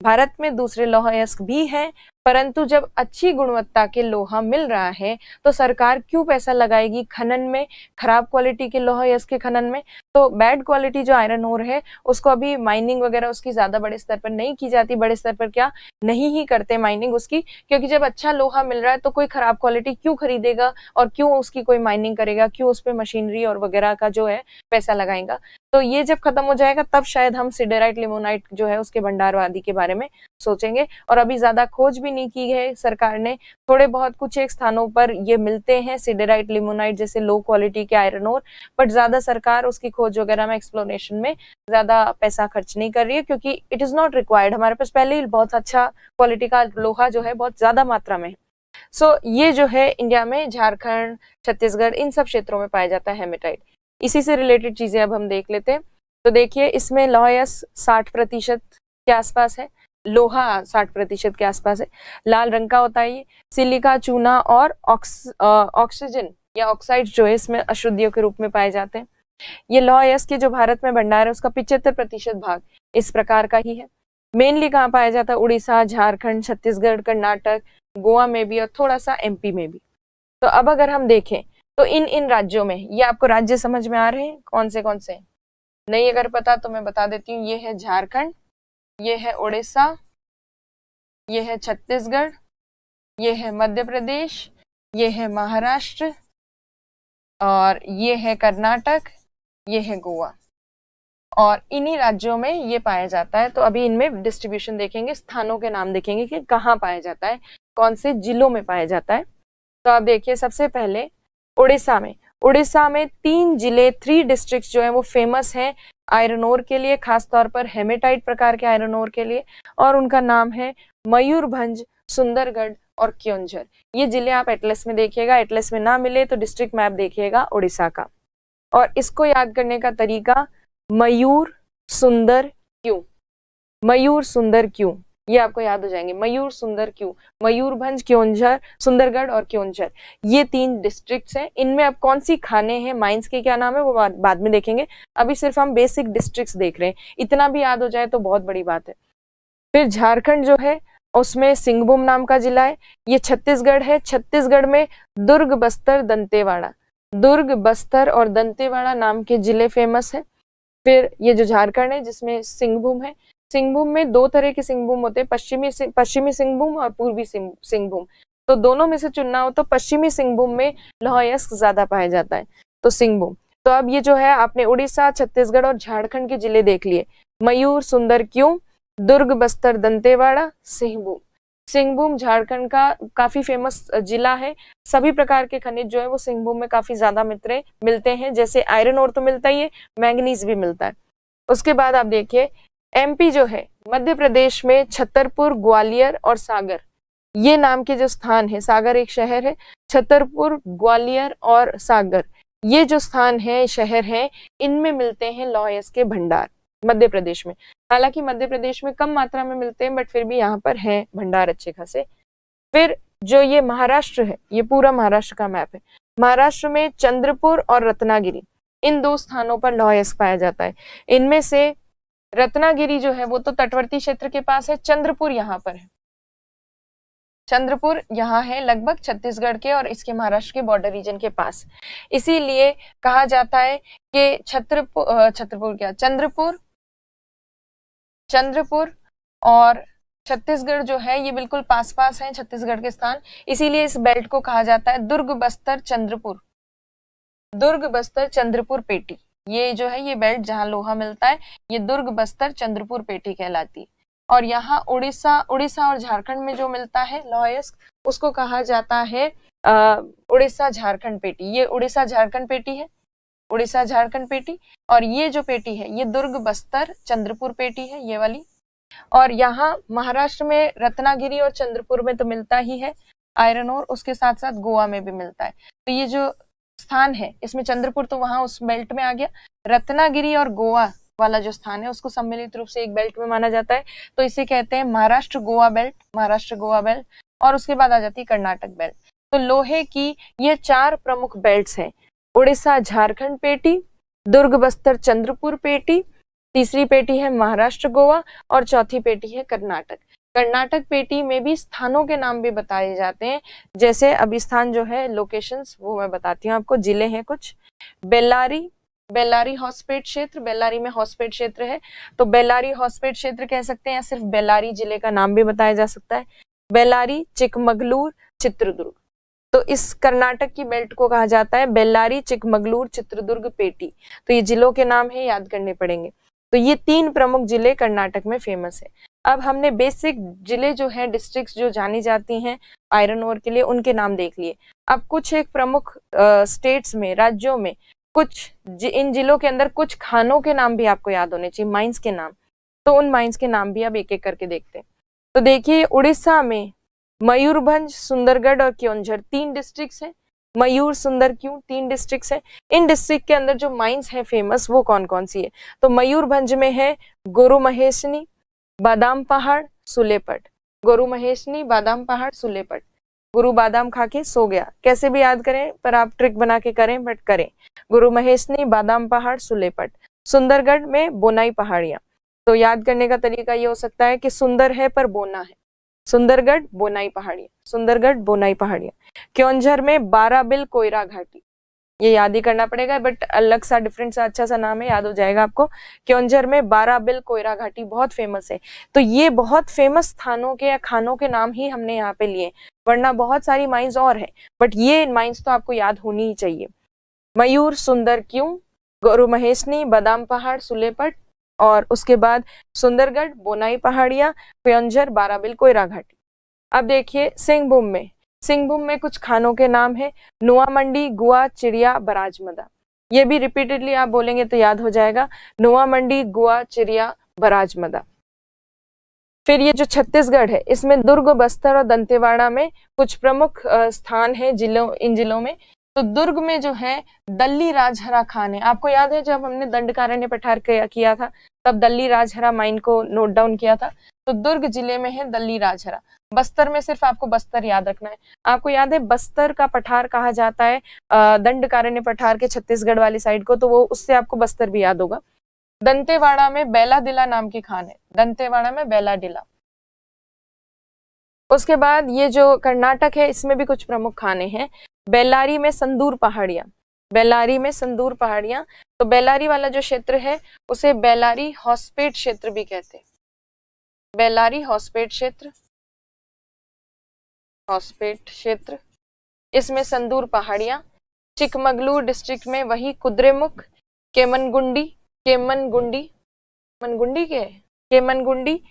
[SPEAKER 1] भारत में दूसरे लौह अयस्क भी हैं, परंतु जब अच्छी गुणवत्ता के लोहा मिल रहा है तो सरकार क्यों पैसा लगाएगी खनन में, खराब क्वालिटी के लौह अयस्क के खनन में। तो बैड क्वालिटी जो आयरन ओर है उसको अभी माइनिंग वगैरह उसकी ज्यादा बड़े स्तर पर नहीं की जाती, बड़े स्तर पर क्या नहीं ही करते माइनिंग उसकी, क्योंकि जब अच्छा लोहा मिल रहा है तो कोई खराब क्वालिटी क्यों खरीदेगा और क्यों उसकी कोई माइनिंग करेगा, क्यों उस पर मशीनरी और वगैरह का जो है पैसा लगाएगा। तो ये जब खत्म हो जाएगा तब शायद हम सिडेराइट लिमोनाइट जो है उसके भंडारवादी के बारे में सोचेंगे। और अभी ज्यादा खोज भी नहीं की है सरकार ने, थोड़े बहुत कुछ एक स्थानों पर ये मिलते हैं सिडेराइट लिमोनाइट जैसे लो क्वालिटी के आयरन ओर, बट ज्यादा सरकार उसकी खोज वगैरह में एक्सप्लोरेशन में ज्यादा पैसा खर्च नहीं कर रही है, क्योंकि इट इज नॉट रिक्वायर्ड। हमारे पास पहले ही बहुत अच्छा क्वालिटी का लोहा जो है बहुत ज्यादा मात्रा में। सो ये जो है इंडिया में झारखंड, छत्तीसगढ़ इन सब क्षेत्रों में पाया जाता है हेमेटाइट। इसी से रिलेटेड चीजें अब हम देख लेते हैं। तो देखिए इसमें लौह अयस्क 60% के आसपास है, लोहा 60% के आसपास है, लाल रंग का होता है ये। सिलिका, चूना और ऑक्सीजन या ऑक्साइड जो है इसमें अशुद्धियों के रूप में पाए जाते हैं। ये लौह अयस्क के जो भारत में भंडार है उसका 75% भाग इस प्रकार का ही है। मेनली कहाँ पाया जाता है? उड़ीसा, झारखंड, छत्तीसगढ़, कर्नाटक, गोवा में भी और थोड़ा सा एमपी में भी। तो अब अगर हम देखें तो इन राज्यों में, ये आपको राज्य समझ में आ रहे हैं कौन से? नहीं अगर पता तो मैं बता देती हूँ। ये है झारखंड, ये है उड़ीसा, ये है छत्तीसगढ़, ये है मध्य प्रदेश, ये है महाराष्ट्र और ये है कर्नाटक, ये है गोवा। और इन्हीं राज्यों में ये पाया जाता है। तो अभी इनमें डिस्ट्रीब्यूशन देखेंगे, स्थानों के नाम देखेंगे कि कहाँ पाया जाता है, कौन से जिलों में पाया जाता है। तो आप देखिए सबसे पहले उड़ीसा में 3 जिले, 3 डिस्ट्रिक्ट जो है वो फेमस हैं आयरन ओर के लिए, खासतौर पर हेमेटाइट प्रकार के आयरन ओर के लिए, और उनका नाम है मयूरभंज, सुंदरगढ़ और क्योंझर। ये जिले आप एटलस में देखिएगा, एटलस में ना मिले तो डिस्ट्रिक्ट मैप देखिएगा उड़ीसा का। और इसको याद करने का तरीका मयूर सुंदर क्यों, मयूर सुंदर क्यों, ये आपको याद हो जाएंगे। मयूर सुंदर क्यों, मयूरभंज, क्योंझर, सुंदरगढ़ और क्योंझर, ये 3 डिस्ट्रिक्ट्स हैं। इनमें अब कौन सी खाने हैं, माइंस के क्या नाम है वो बाद में देखेंगे। अभी सिर्फ हम बेसिक डिस्ट्रिक्ट्स देख रहे हैं, इतना भी याद हो जाए तो बहुत बड़ी बात है। फिर झारखंड जो है उसमें सिंहभूम नाम का जिला है। ये छत्तीसगढ़ है, छत्तीसगढ़ में दुर्ग, बस्तर, दंतेवाड़ा, दुर्ग, बस्तर और दंतेवाड़ा नाम के जिले फेमस है। फिर ये जो झारखंड है जिसमें सिंहभूम है, सिंहभूम में 2 तरह के सिंहभूम होते हैं, पश्चिमी सिंहभूम और पूर्वी सिंहभूम। तो दोनों में से चुनना हो तो पश्चिमी सिंहभूम में लौह अयस्क ज्यादा पाया जाता है, तो सिंहभूम। तो अब ये जो है आपने उड़ीसा, छत्तीसगढ़ और झारखंड के जिले देख लिए, मयूर सुंदर क्यों, दुर्ग, बस्तर, दंतेवाड़ा, सिंहभूम। सिंहभूम झारखंड का काफी फेमस जिला है। सभी प्रकार के खनिज जो है वो सिंहभूम में काफी ज्यादा मिलते हैं, जैसे आयरन ओर तो मिलता ही है, मैंगनीज भी मिलता है। उसके बाद आप देखिए एमपी जो है, मध्य प्रदेश में छतरपुर, ग्वालियर और सागर, ये नाम के जो स्थान है, सागर एक शहर है, छतरपुर, ग्वालियर और सागर, ये जो स्थान है, शहर है, इनमें मिलते हैं लौह अयस्क के भंडार मध्य प्रदेश में। हालांकि मध्य प्रदेश में कम मात्रा में मिलते हैं, बट फिर भी यहाँ पर है भंडार अच्छे खासे। फिर जो ये महाराष्ट्र है, ये पूरा महाराष्ट्र का मैप है, महाराष्ट्र में चंद्रपुर और रत्नागिरी, इन 2 स्थानों पर लौह अयस्क पाया जाता है। इनमें से रत्नागिरी जो है वो तो तटवर्ती क्षेत्र के पास है, चंद्रपुर यहाँ पर है, चंद्रपुर यहाँ है लगभग छत्तीसगढ़ के और इसके महाराष्ट्र के बॉर्डर रीजन के पास। इसीलिए कहा जाता है कि चंद्रपुर और छत्तीसगढ़ जो है ये बिल्कुल पास पास है, छत्तीसगढ़ के स्थान। इसीलिए इस बेल्ट को कहा जाता है दुर्ग, बस्तर, चंद्रपुर, दुर्ग, बस्तर, चंद्रपुर पेटी। ये जो है ये बेल्ट जहाँ लोहा मिलता है, ये दुर्ग, बस्तर, चंद्रपुर पेटी कहलाती है। और यहाँ उड़ीसा और झारखंड में जो मिलता है लौह अयस्क उसको कहा जाता है उड़ीसा झारखंड पेटी। ये उड़ीसा झारखंड पेटी है, उड़ीसा झारखंड पेटी। और ये जो पेटी है ये दुर्ग, बस्तर, चंद्रपुर पेटी है, ये वाली। और यहाँ महाराष्ट्र में रत्नागिरी और चंद्रपुर में तो मिलता ही है आयरन ओर, उसके साथ साथ गोवा में भी मिलता है। तो ये जो स्थान है इसमें चंद्रपुर तो वहां उस बेल्ट में आ गया, रत्नागिरी और गोवा वाला जो स्थान है उसको सम्मिलित रूप से एक बेल्ट में माना जाता है, तो इसे कहते हैं महाराष्ट्र गोवा बेल्ट, महाराष्ट्र गोवा बेल्ट। और उसके बाद आ जाती है कर्नाटक बेल्ट। तो लोहे की ये 4 प्रमुख बेल्ट्स हैं, उड़ीसा झारखंड पेटी, दुर्ग बस्तर चंद्रपुर पेटी, तीसरी पेटी है महाराष्ट्र गोवा और चौथी पेटी है कर्नाटक। कर्नाटक पेटी में भी स्थानों के नाम भी बताए जाते हैं, जैसे अभी स्थान जो है लोकेशंस वो मैं बताती हूँ आपको, जिले हैं कुछ। बेल्लारी, बेल्लारी हॉस्पेट क्षेत्र, बेल्लारी में हॉस्पेट क्षेत्र है तो बेल्लारी हॉस्पेट क्षेत्र कह सकते हैं, या सिर्फ बेल्लारी जिले का नाम भी बताया जा सकता है। बेल्लारी, चिकमगलूर, चित्रदुर्ग, तो इस कर्नाटक की बेल्ट को कहा जाता है बेल्लारी, चिकमगलूर, चित्रदुर्ग, पेटी। तो ये जिलों के नाम है, याद करने पड़ेंगे। तो ये 3 प्रमुख जिले कर्नाटक में फेमस है। अब हमने बेसिक जिले जो है, डिस्ट्रिक्ट्स जो जानी जाती हैं आयरन ओर के लिए, उनके नाम देख लिए। अब कुछ एक प्रमुख स्टेट्स में, राज्यों में कुछ इन जिलों के अंदर कुछ खानों के नाम भी आपको याद होने चाहिए, माइंस के नाम। तो उन माइंस के नाम भी अब एक एक करके देखते हैं। तो देखिए, उड़ीसा में मयूरभंज, सुंदरगढ़ और क्योंझर 3 डिस्ट्रिक्ट्स हैं। मयूर, सुंदर, क्यों 3 डिस्ट्रिक्ट्स हैं। इन डिस्ट्रिक्ट के अंदर जो माइंस है फेमस, वो कौन कौन सी है? तो मयूरभंज में है गुरु महेशनी, बादाम पहाड़, सुलेपट। गुरु महेशनी, बादाम पहाड़, सुलेपट। गुरु बादाम खा के सो गया, कैसे भी याद करें, पर आप ट्रिक बना के करें, बट करें। गुरु महेशनी, बादाम पहाड़, सुलेपट। सुंदरगढ़ में बोनाई पहाड़ियां। तो याद करने का तरीका ये हो सकता है कि सुंदर है पर बोना है, सुंदरगढ़ बोनाई पहाड़ियां, सुंदरगढ़ बोनाई पहाड़ियां। क्योंझर में बाराबिल कोयरा घाटी, ये याद ही करना पड़ेगा, बट अलग सा डिफरेंट सा अच्छा सा नाम है, याद हो जाएगा आपको। क्योंझर में बाराबिल कोयरा घाटी बहुत फेमस है। तो ये बहुत फेमस स्थानों के या खानों के नाम ही हमने यहाँ पे लिए, वरना बहुत सारी माइंस और है, बट ये माइंस तो आपको याद होनी ही चाहिए। मयूर, सुंदर, क्यों, गुरु महेशनी, बादाम पहाड़, सुलेपट, और उसके बाद सुंदरगढ़, बोनाई पहाड़ियां, क्योंझर, बाराबिल कोयरा घाटी। अब देखिए सिंहभूम में, सिंहभूम में कुछ खानों के नाम है, नुआ मंडी, गुआ, चिड़िया, बराजमदा। ये भी रिपीटेडली आप बोलेंगे तो याद हो जाएगा, नुआ मंडी, गुआ, चिड़िया, बराजमदा। फिर ये जो छत्तीसगढ़ है, इसमें दुर्ग, बस्तर और दंतेवाड़ा में कुछ प्रमुख स्थान है जिलों, इन जिलों में। तो दुर्ग में जो है दल्ली राजहरा खान है। आपको याद है जब हमने दंडकारण्य पठार किया था, तब दल्ली राजहरा माइन को नोट डाउन किया था। तो दुर्ग जिले में है दल्ली राजहरा। बस्तर में सिर्फ आपको बस्तर याद रखना है। आपको याद है बस्तर का पठार कहा जाता है दंडकारण्य पठार के छत्तीसगढ़ वाली साइड को, तो वो उससे आपको बस्तर भी याद होगा। दंतेवाड़ा में बेला दिला नाम की खान है, दंतेवाड़ा में बेला दिला। उसके बाद ये जो कर्नाटक है, इसमें भी कुछ प्रमुख खाने हैं। बेल्लारी में संदूर पहाड़ियां, बेल्लारी में संदूर पहाड़ियां। तो बेल्लारी वाला जो क्षेत्र है उसे बेल्लारी हॉस्पेट क्षेत्र भी कहते हैं, बेल्लारी हॉस्पेट क्षेत्र, हॉस्पेट क्षेत्र। इसमें संदूर पहाड़ियां। चिकमगलूर डिस्ट्रिक्ट में वही कुद्रेमुख, केमनगुंडी, केमनगुंडी, मनगुंडी के केमनगुंडी,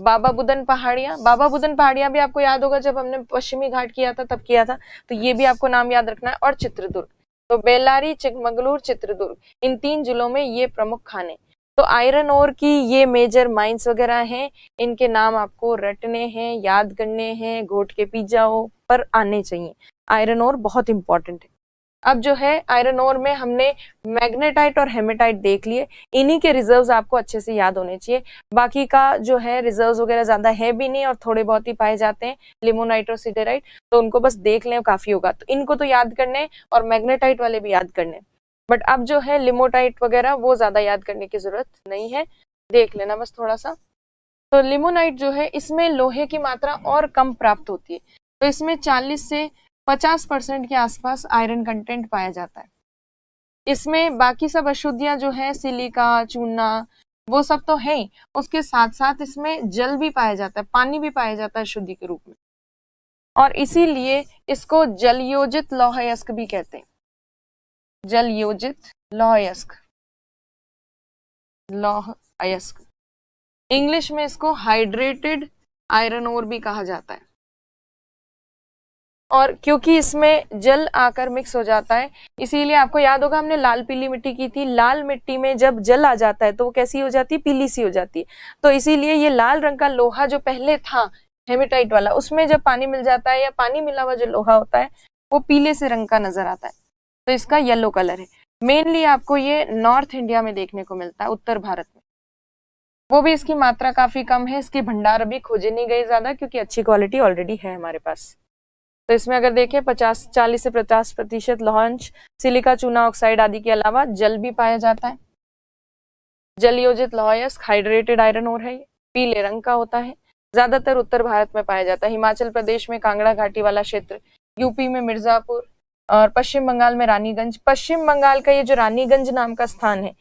[SPEAKER 1] बाबा बुदन पहाड़ियां। बाबा बुदन पहाड़ियां भी आपको याद होगा जब हमने पश्चिमी घाट किया था तब किया था, तो ये भी आपको नाम याद रखना है। और चित्रदुर्ग, तो बेल्लारी, चिकमगलूर, चित्रदुर्ग, इन 3 जिलों में ये प्रमुख खाने। तो आयरन ओर की ये मेजर माइंस वगैरह हैं, इनके नाम आपको रटने हैं, याद करने हैं, घोट के पी जाओ, पर आने चाहिए। आयरन ओर बहुत इंपॉर्टेंट है। अब जो है आयरन ओर में हमने मैग्नेटाइट और हेमेटाइट देख लिए, इन्हीं के रिजर्व्स आपको अच्छे से याद होने चाहिए। बाकी का जो है रिजर्व्स वगैरह ज्यादा है भी नहीं और थोड़े बहुत ही पाए जाते हैं, लिमोनाइट और सिडेराइट, तो उनको बस देख लें काफी होगा। तो इनको तो याद करने और मैग्नेटाइट वाले भी याद करने, बट अब जो है लिमोटाइट वगैरह वो ज्यादा याद करने की जरूरत नहीं है, देख लेना बस थोड़ा सा। तो लिमोनाइट जो है इसमें लोहे की मात्रा और कम प्राप्त होती है, तो इसमें 40 से 50% के आसपास आयरन कंटेंट पाया जाता है। इसमें बाकी सब अशुद्धियां जो है सिलिका, चूना, वो सब तो है ही, उसके साथ साथ इसमें जल भी पाया जाता है, पानी भी पाया जाता है शुद्धि के रूप में, और इसीलिए इसको जल योजित लौह अयस्क भी कहते हैं, जल योजित लौह अयस्क, लौह अयस्क। इंग्लिश में इसको हाइड्रेटेड आयरन ओर भी कहा जाता है। और क्योंकि इसमें जल आकर मिक्स हो जाता है, इसीलिए आपको याद होगा हमने लाल पीली मिट्टी की थी, लाल मिट्टी में जब जल आ जाता है तो वो कैसी हो जाती है, पीली सी हो जाती है। तो इसीलिए ये लाल रंग का लोहा जो पहले था हेमेटाइट वाला, उसमें जब पानी मिल जाता है या पानी मिला हुआ जो लोहा होता है वो पीले से रंग का नजर आता है। तो इसका येलो कलर है। मेनली आपको ये नॉर्थ इंडिया में देखने को मिलता है, उत्तर भारत में, वो भी इसकी मात्रा काफी कम है, इसके भंडार अभी खोजे नहीं गए ज्यादा क्योंकि अच्छी क्वालिटी ऑलरेडी है हमारे पास। तो इसमें अगर देखें 40 से 50% लौह अंश, सिलिका, चूना ऑक्साइड आदि के अलावा जल भी पाया जाता है। जल योजित लौह अयस्क हाइड्रेटेड आयरन ओर है, पीले रंग का होता है, ज्यादातर उत्तर भारत में पाया जाता है। हिमाचल प्रदेश में कांगड़ा घाटी वाला क्षेत्र, यूपी में मिर्जापुर और पश्चिम बंगाल में रानीगंज। पश्चिम बंगाल का ये जो रानीगंज नाम का स्थान है,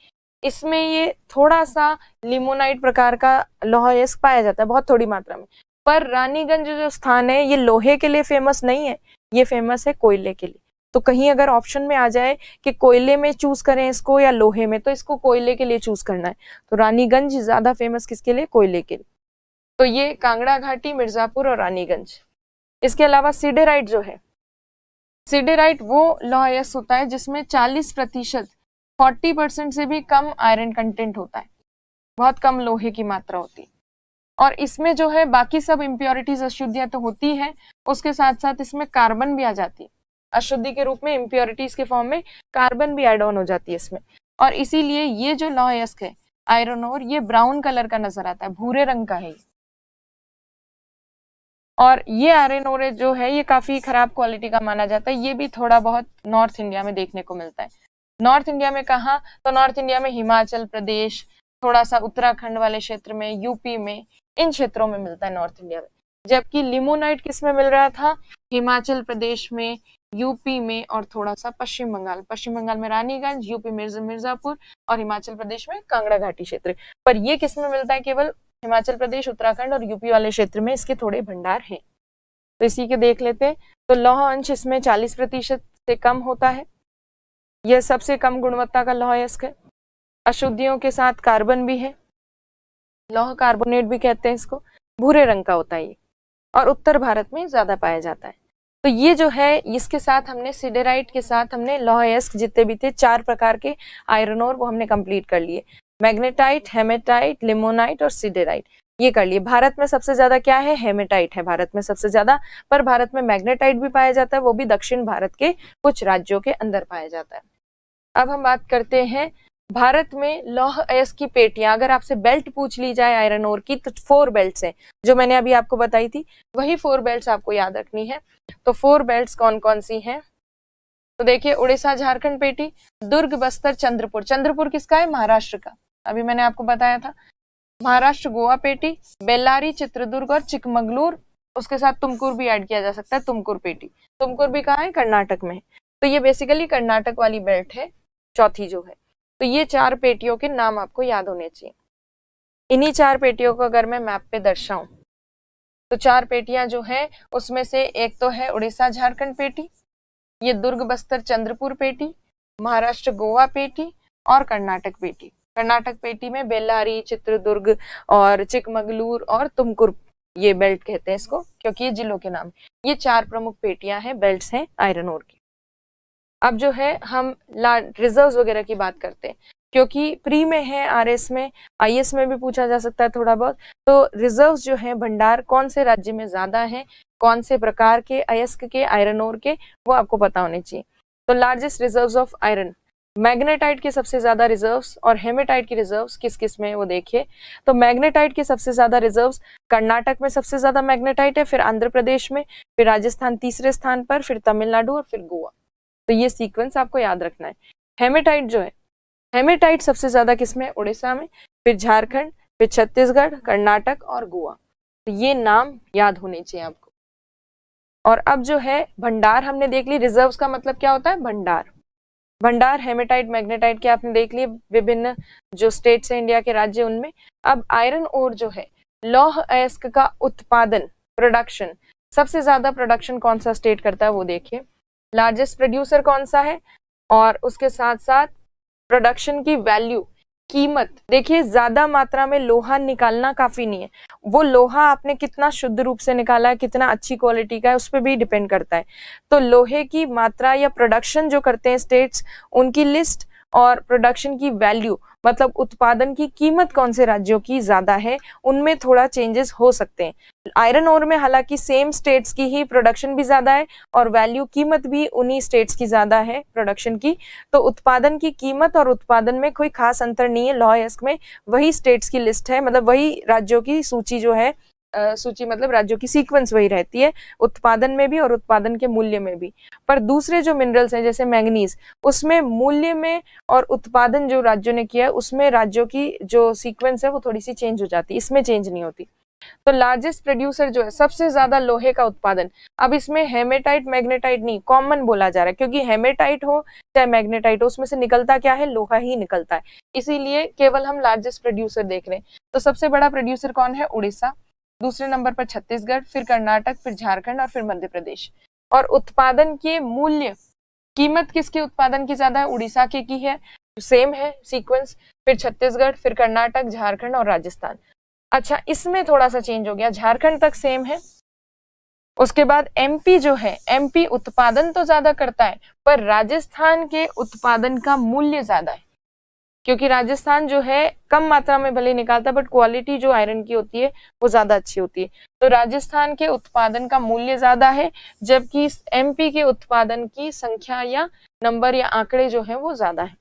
[SPEAKER 1] इसमें ये थोड़ा सा लिमोनाइट प्रकार का लौह अयस्क पाया जाता है, बहुत थोड़ी मात्रा में। पर रानीगंज जो स्थान है ये लोहे के लिए फेमस नहीं है, ये फेमस है कोयले के लिए। तो कहीं अगर ऑप्शन में आ जाए कि कोयले में चूज करें इसको या लोहे में, तो इसको कोयले के लिए चूज करना है। तो रानीगंज ज्यादा फेमस किसके लिए? कोयले के लिए। तो ये कांगड़ा घाटी, मिर्जापुर और रानीगंज। इसके अलावा सिडेराइट जो है, सिडेराइट वो लौह अयस्क होता है जिसमें 40%, 40% से भी कम आयरन कंटेंट होता है, बहुत कम लोहे की मात्रा होती है। और इसमें जो है बाकी सब इम्प्योरिटीज, अशुद्धियां तो होती है, उसके साथ साथ इसमें कार्बन भी आ जाती है, अशुद्धि के रूप में, इम्प्योरिटीज के फॉर्म में कार्बन भी एड ऑन हो जाती है इसमें। और इसीलिए ये जो लौह अयस्क है आयरन ओर, ये ब्राउन कलर का नजर आता है, भूरे रंग का है। और ये आयरन ओर जो है ये काफी खराब क्वालिटी का माना जाता है। ये भी थोड़ा बहुत नॉर्थ इंडिया में देखने को मिलता है। नॉर्थ इंडिया में कहाँ? तो नॉर्थ इंडिया में हिमाचल प्रदेश, थोड़ा सा उत्तराखंड वाले क्षेत्र में, यूपी में, इन क्षेत्रों में मिलता है नॉर्थ इंडिया में। जबकि लिमोनाइट किस में मिल रहा था? हिमाचल प्रदेश में, यूपी में और थोड़ा सा पश्चिम बंगाल। पश्चिम बंगाल में रानीगंज, यूपी मिर्जापुर और हिमाचल प्रदेश में कांगड़ा घाटी क्षेत्र। पर ये किस में मिलता है? केवल हिमाचल प्रदेश, उत्तराखंड और यूपी वाले क्षेत्र में इसके थोड़े भंडार हैं। तो इसी के देख लेते हैं। तो लौह अंश इसमें 40% से कम होता है, यह सबसे कम गुणवत्ता का लौह अयस्क है। अशुद्धियों के साथ कार्बन भी है, लौह कार्बोनेट भी कहते हैं इसको, भूरे रंग का होता है ये, और उत्तर भारत में ज्यादा पाया जाता है। तो ये जो है, इसके साथ हमने सिडेराइट के साथ हमने लौह अयस्क जितने भी थे 4 प्रकार के आयरन ओर, वो हमने कंप्लीट कर लिए। मैग्नेटाइट, हेमेटाइट, लिमोनाइट और सिडेराइट, ये कर लिए। भारत में सबसे ज्यादा क्या है? हेमेटाइट है भारत में सबसे ज्यादा। पर भारत में मैग्नेटाइट भी पाया जाता है, वो भी दक्षिण भारत के कुछ राज्यों के अंदर पाया जाता है। अब हम बात करते हैं भारत में लौह अयस्क की पेटियां। अगर आपसे बेल्ट पूछ ली जाए आयरन ओर की, तो 4 बेल्ट्स हैं जो मैंने अभी आपको बताई थी, वही 4 बेल्ट्स आपको याद रखनी है। तो 4 बेल्ट्स कौन कौन सी हैं? तो देखिए, उड़ीसा झारखंड पेटी, दुर्ग बस्तर चंद्रपुर। चंद्रपुर किसका है? महाराष्ट्र का, अभी मैंने आपको बताया था। महाराष्ट्र गोवा पेटी, बेल्लारी, चित्रदुर्ग और चिकमगलूर, उसके साथ तुमकुर भी ऐड किया जा सकता है, तुमकुर पेटी। तुमकुर भी कहाँ है? कर्नाटक में है। तो ये बेसिकली कर्नाटक वाली बेल्ट है, चौथी जो है। तो ये 4 पेटियों के नाम आपको याद होने चाहिए। इन्हीं 4 पेटियों को अगर मैं मैप पे दर्शाऊं, तो 4 पेटियां जो है उसमें से एक तो है उड़ीसा झारखंड पेटी, ये दुर्ग बस्तर चंद्रपुर पेटी, महाराष्ट्र गोवा पेटी और कर्नाटक पेटी। कर्नाटक पेटी में बेल्लारी, चित्रदुर्ग और चिकमगलूर और तुमकुर, ये बेल्ट कहते हैं इसको क्योंकि ये जिलों के नाम। ये 4 प्रमुख पेटियां हैं, बेल्ट्स हैं आयरन ओर की। अब जो है हम रिजर्व्स वगैरह की बात करते हैं, क्योंकि प्री में है, आरएस में, आईएएस में भी पूछा जा सकता है थोड़ा बहुत। तो रिजर्व्स जो है, भंडार कौन से राज्य में ज्यादा है, कौन से प्रकार के अयस्क के, आयरन ओर के, वो आपको पता होने चाहिए। तो largest reserves of iron, magnetite के सबसे ज्यादा रिजर्व्स और हेमेटाइट की रिजर्व्स किस किस में, वो देखिए। तो मैग्नेटाइट के सबसे ज्यादा रिजर्व्स कर्नाटक में सबसे ज्यादा मैग्नेटाइट है, फिर आंध्र प्रदेश में, फिर राजस्थान तीसरे स्थान पर, फिर तमिलनाडु और फिर गोवा। तो ये सीक्वेंस आपको याद रखना है। हेमेटाइट जो है, हेमेटाइट सबसे ज्यादा किसमें? उड़ीसा में, फिर झारखंड, फिर छत्तीसगढ़, कर्नाटक और गोवा। तो ये नाम याद होने चाहिए आपको। और अब जो है भंडार हमने देख ली। रिजर्व्स का मतलब क्या होता है? भंडार। भंडार हेमेटाइट, मैग्नेटाइट के आपने देख लिए, विभिन्न जो स्टेट्स है इंडिया के, राज्य, उनमें। अब आयरन ओर जो है, लौह अयस्क का उत्पादन, प्रोडक्शन, सबसे ज्यादा प्रोडक्शन कौन सा स्टेट करता है वो देखिए। लार्जेस्ट प्रोड्यूसर कौन सा है, और उसके साथ साथ प्रोडक्शन की वैल्यू, कीमत। देखिए, ज्यादा मात्रा में लोहा निकालना काफी नहीं है, वो लोहा आपने कितना शुद्ध रूप से निकाला है, कितना अच्छी क्वालिटी का है, उस पर भी डिपेंड करता है। तो लोहे की मात्रा या प्रोडक्शन जो करते हैं स्टेट्स, उनकी लिस्ट और प्रोडक्शन की वैल्यू, मतलब उत्पादन की कीमत कौन से राज्यों की ज्यादा है, उनमें थोड़ा चेंजेस हो सकते हैं। आयरन ओर में हालांकि सेम स्टेट्स की ही प्रोडक्शन भी ज्यादा है और वैल्यू कीमत भी उन्हीं स्टेट्स की ज्यादा है प्रोडक्शन की, तो उत्पादन की कीमत और उत्पादन में कोई खास अंतर नहीं है। लॉ-एस्क में वही स्टेट्स की लिस्ट है, मतलब वही राज्यों की सूची जो है, सूची मतलब राज्यों की सीक्वेंस वही रहती है उत्पादन में भी और उत्पादन के मूल्य में भी। पर दूसरे जो मिनरल्स हैं जैसे मैंगनीज, उसमें मूल्य में और उत्पादन जो राज्यों ने किया है उसमें राज्यों की जो सीक्वेंस है वो थोड़ी सी चेंज हो जाती है, इसमें चेंज नहीं होती। तो लार्जेस्ट प्रोड्यूसर जो है, सबसे ज्यादा लोहे का उत्पादन, अब इसमें हेमेटाइट मैग्नेटाइट नहीं, कॉमन बोला जा रहा है, क्योंकि हेमेटाइट हो चाहे मैग्नेटाइट हो उसमें से निकलता क्या है, लोहा ही निकलता है, इसीलिए केवल हम लार्जेस्ट प्रोड्यूसर देख रहे हैं। तो सबसे बड़ा प्रोड्यूसर कौन है, उड़ीसा, दूसरे नंबर पर छत्तीसगढ़, फिर कर्नाटक, फिर झारखंड और फिर मध्य प्रदेश। और उत्पादन के मूल्य, कीमत किसके उत्पादन की ज्यादा है, उड़ीसा के की है, सेम है सीक्वेंस, फिर छत्तीसगढ़, फिर कर्नाटक, झारखंड और राजस्थान। अच्छा, इसमें थोड़ा सा चेंज हो गया, झारखंड तक सेम है, उसके बाद एमपी जो है, एमपी उत्पादन तो ज्यादा करता है पर राजस्थान के उत्पादन का मूल्य ज्यादा है, क्योंकि राजस्थान जो है कम मात्रा में भले निकालता है बट क्वालिटी जो आयरन की होती है वो ज्यादा अच्छी होती है, तो राजस्थान के उत्पादन का मूल्य ज्यादा है, जबकि एमपी के उत्पादन की संख्या या नंबर या आंकड़े जो है वो ज्यादा है।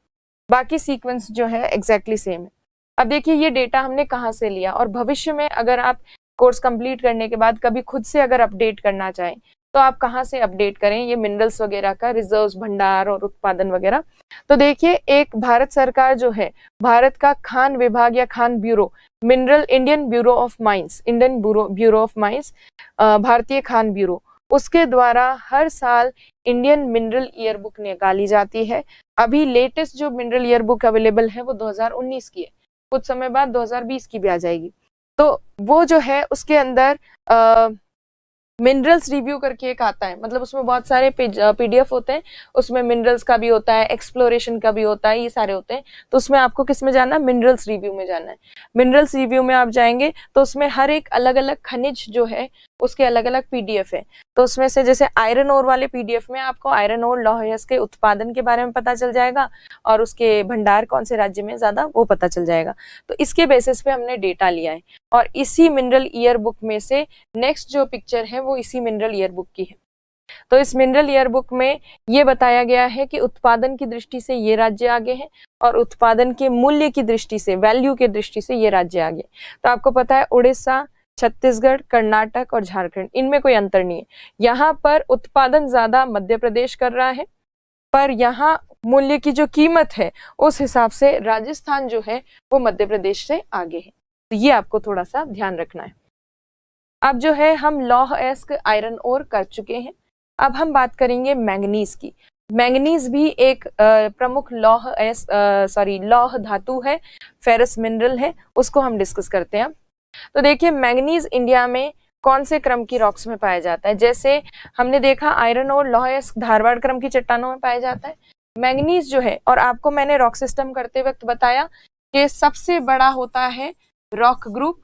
[SPEAKER 1] बाकी सीक्वेंस जो है एग्जैक्टली सेम है। अब देखिए ये डेटा हमने कहाँ से लिया, और भविष्य में अगर आप कोर्स कंप्लीट करने के बाद कभी खुद से अगर अपडेट करना चाहें तो आप कहाँ से अपडेट करें ये मिनरल्स वगैरह का, रिजर्व्स, भंडार और उत्पादन वगैरह। तो देखिए, एक भारत सरकार जो है, भारत का खान विभाग या Khan bureau, mineral Indian bureau of mines, Indian bureau of mines, भारतीय खान ब्यूरो, उसके द्वारा हर साल इंडियन मिनरल ईयर बुक निकाली जाती है। अभी लेटेस्ट जो मिनरल ईयर बुक अवेलेबल है वो 2019 की है, कुछ समय बाद 2020 की भी आ जाएगी। तो वो जो है उसके अंदर मिनरल्स रिव्यू करके एक आता है, मतलब उसमें बहुत सारे पीडीएफ होते हैं, उसमें मिनरल्स का भी होता है, एक्सप्लोरेशन का भी होता है, ये सारे होते हैं। तो उसमें आपको किस में जाना है, मिनरल्स रिव्यू में जाना है। मिनरल्स रिव्यू में आप जाएंगे तो उसमें हर एक अलग अलग खनिज जो है उसके अलग अलग पीडीएफ है। तो उसमें से जैसे आयरन ओर वाले पीडीएफ में आपको आयरन ओर लौह के उत्पादन के बारे में पता चल जाएगा और उसके भंडार कौन से राज्य में ज्यादा वो पता चल जाएगा। तो इसके बेसिस पे हमने डेटा लिया है और इसी मिनरल ईयर बुक में से नेक्स्ट जो पिक्चर है वो इसी मिनरल ईयर बुक की है। तो इस मिनरल ईयर बुक में ये बताया गया है कि उत्पादन की दृष्टि से ये राज्य आगे हैं और उत्पादन के मूल्य की दृष्टि से, वैल्यू की दृष्टि से ये राज्य आगे। तो आपको पता है उड़ीसा, छत्तीसगढ़, कर्नाटक और झारखंड, इनमें कोई अंतर नहीं है। यहाँ पर उत्पादन ज्यादा मध्य प्रदेश कर रहा है, पर यहाँ मूल्य की जो कीमत है उस हिसाब से राजस्थान जो है वो मध्य प्रदेश से आगे है। तो ये आपको थोड़ा सा ध्यान रखना है। अब जो है हम लौह-एस्क आयरन ओर कर चुके हैं, अब हम बात करेंगे मैंगनीज की। मैंगनीज भी एक प्रमुख लौह धातु है, फेरस मिनरल है, उसको हम डिस्कस करते हैं। तो देखिए, मैंगनीज इंडिया में कौन से क्रम की रॉक्स में पाया जाता है, जैसे हमने देखा आयरन और लौह-एस्क धारवाड़ क्रम की चट्टानों में पाया जाता है। मैंगनीज जो है, और आपको मैंने रॉक सिस्टम करते वक्त बताया कि सबसे बड़ा होता है रॉक ग्रुप,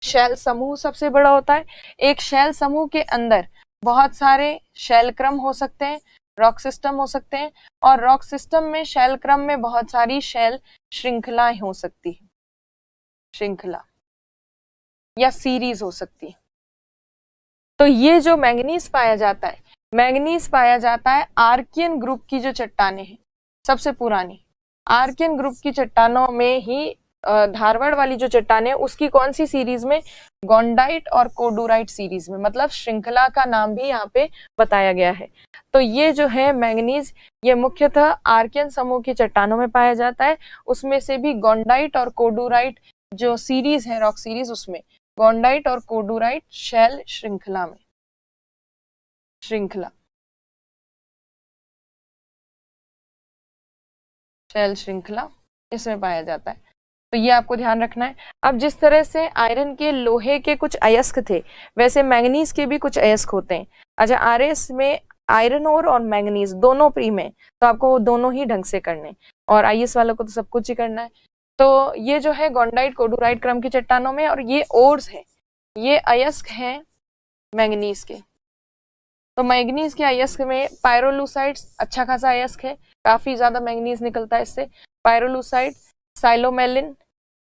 [SPEAKER 1] शैल समूह सबसे बड़ा होता है। एक शैल समूह के अंदर बहुत सारे शैल क्रम हो सकते हैं, रॉक सिस्टम हो सकते हैं, और रॉक सिस्टम में शैल क्रम में बहुत सारी शैल श्रृंखलाएं हो सकती है, श्रृंखला या सीरीज हो सकती है। तो ये जो मैंगनीज पाया जाता है, मैंगनीज पाया जाता है आर्कियन ग्रुप की जो चट्टानें हैं, सबसे पुरानी आर्कियन ग्रुप की चट्टानों में ही धारवाड़ वाली जो चट्टान है उसकी कौन सी सीरीज में, गोंडाइट और कोडुराइट सीरीज में, मतलब श्रृंखला का नाम भी यहाँ पे बताया गया है। तो ये जो है मैंगनीज, ये मुख्यतः आर्कियन समूह की चट्टानों में पाया जाता है, उसमें से भी गोंडाइट और कोडुराइट जो सीरीज है, रॉक सीरीज, उसमें गोंडाइट और कोडुराइट शैल श्रृंखला में, शैल श्रृंखला इसमें पाया जाता है। तो ये आपको ध्यान रखना है। अब जिस तरह से आयरन के लोहे के कुछ अयस्क थे, वैसे मैंगनीज के भी कुछ अयस्क होते हैं। अच्छा, आरएस में आयरन ओर और मैंगनीज दोनों प्री में, तो आपको दोनों ही ढंग से करने, और आईएस वालों को तो सब कुछ ही करना है। तो ये जो है गोंडाइट कोडुराइट क्रम की चट्टानों में, और ये ओर्स है, ये अयस्क हैं मैंगनीज के। तो मैंगनीज के अयस्क में पायरोलुसाइड्स अच्छा खासा अयस्क है, काफी ज्यादा मैंगनीज निकलता है इससे। पायरोलुसाइड, साइलोमेलिन,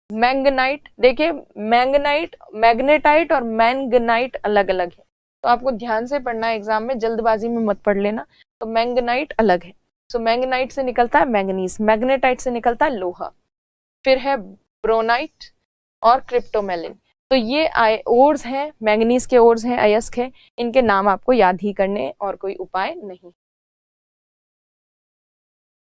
[SPEAKER 1] मैंगनाइट, देखिए मैंगनाइट, मैग्नेटाइट और मैंगनाइट अलग अलग है, तो आपको ध्यान से पढ़ना है एग्जाम में, जल्दबाजी में मत पढ़ लेना। तो मैंगनाइट अलग है, सो मैंगनाइट से निकलता है मैंगनीज, मैग्नेटाइट से निकलता है लोहा। फिर है ब्रोनाइट और क्रिप्टोमेलिन। तो ये ओर्स हैं, मैंगनीज के ओर्स हैं, अयस्क है, इनके नाम आपको याद ही करने, और कोई उपाय नहीं।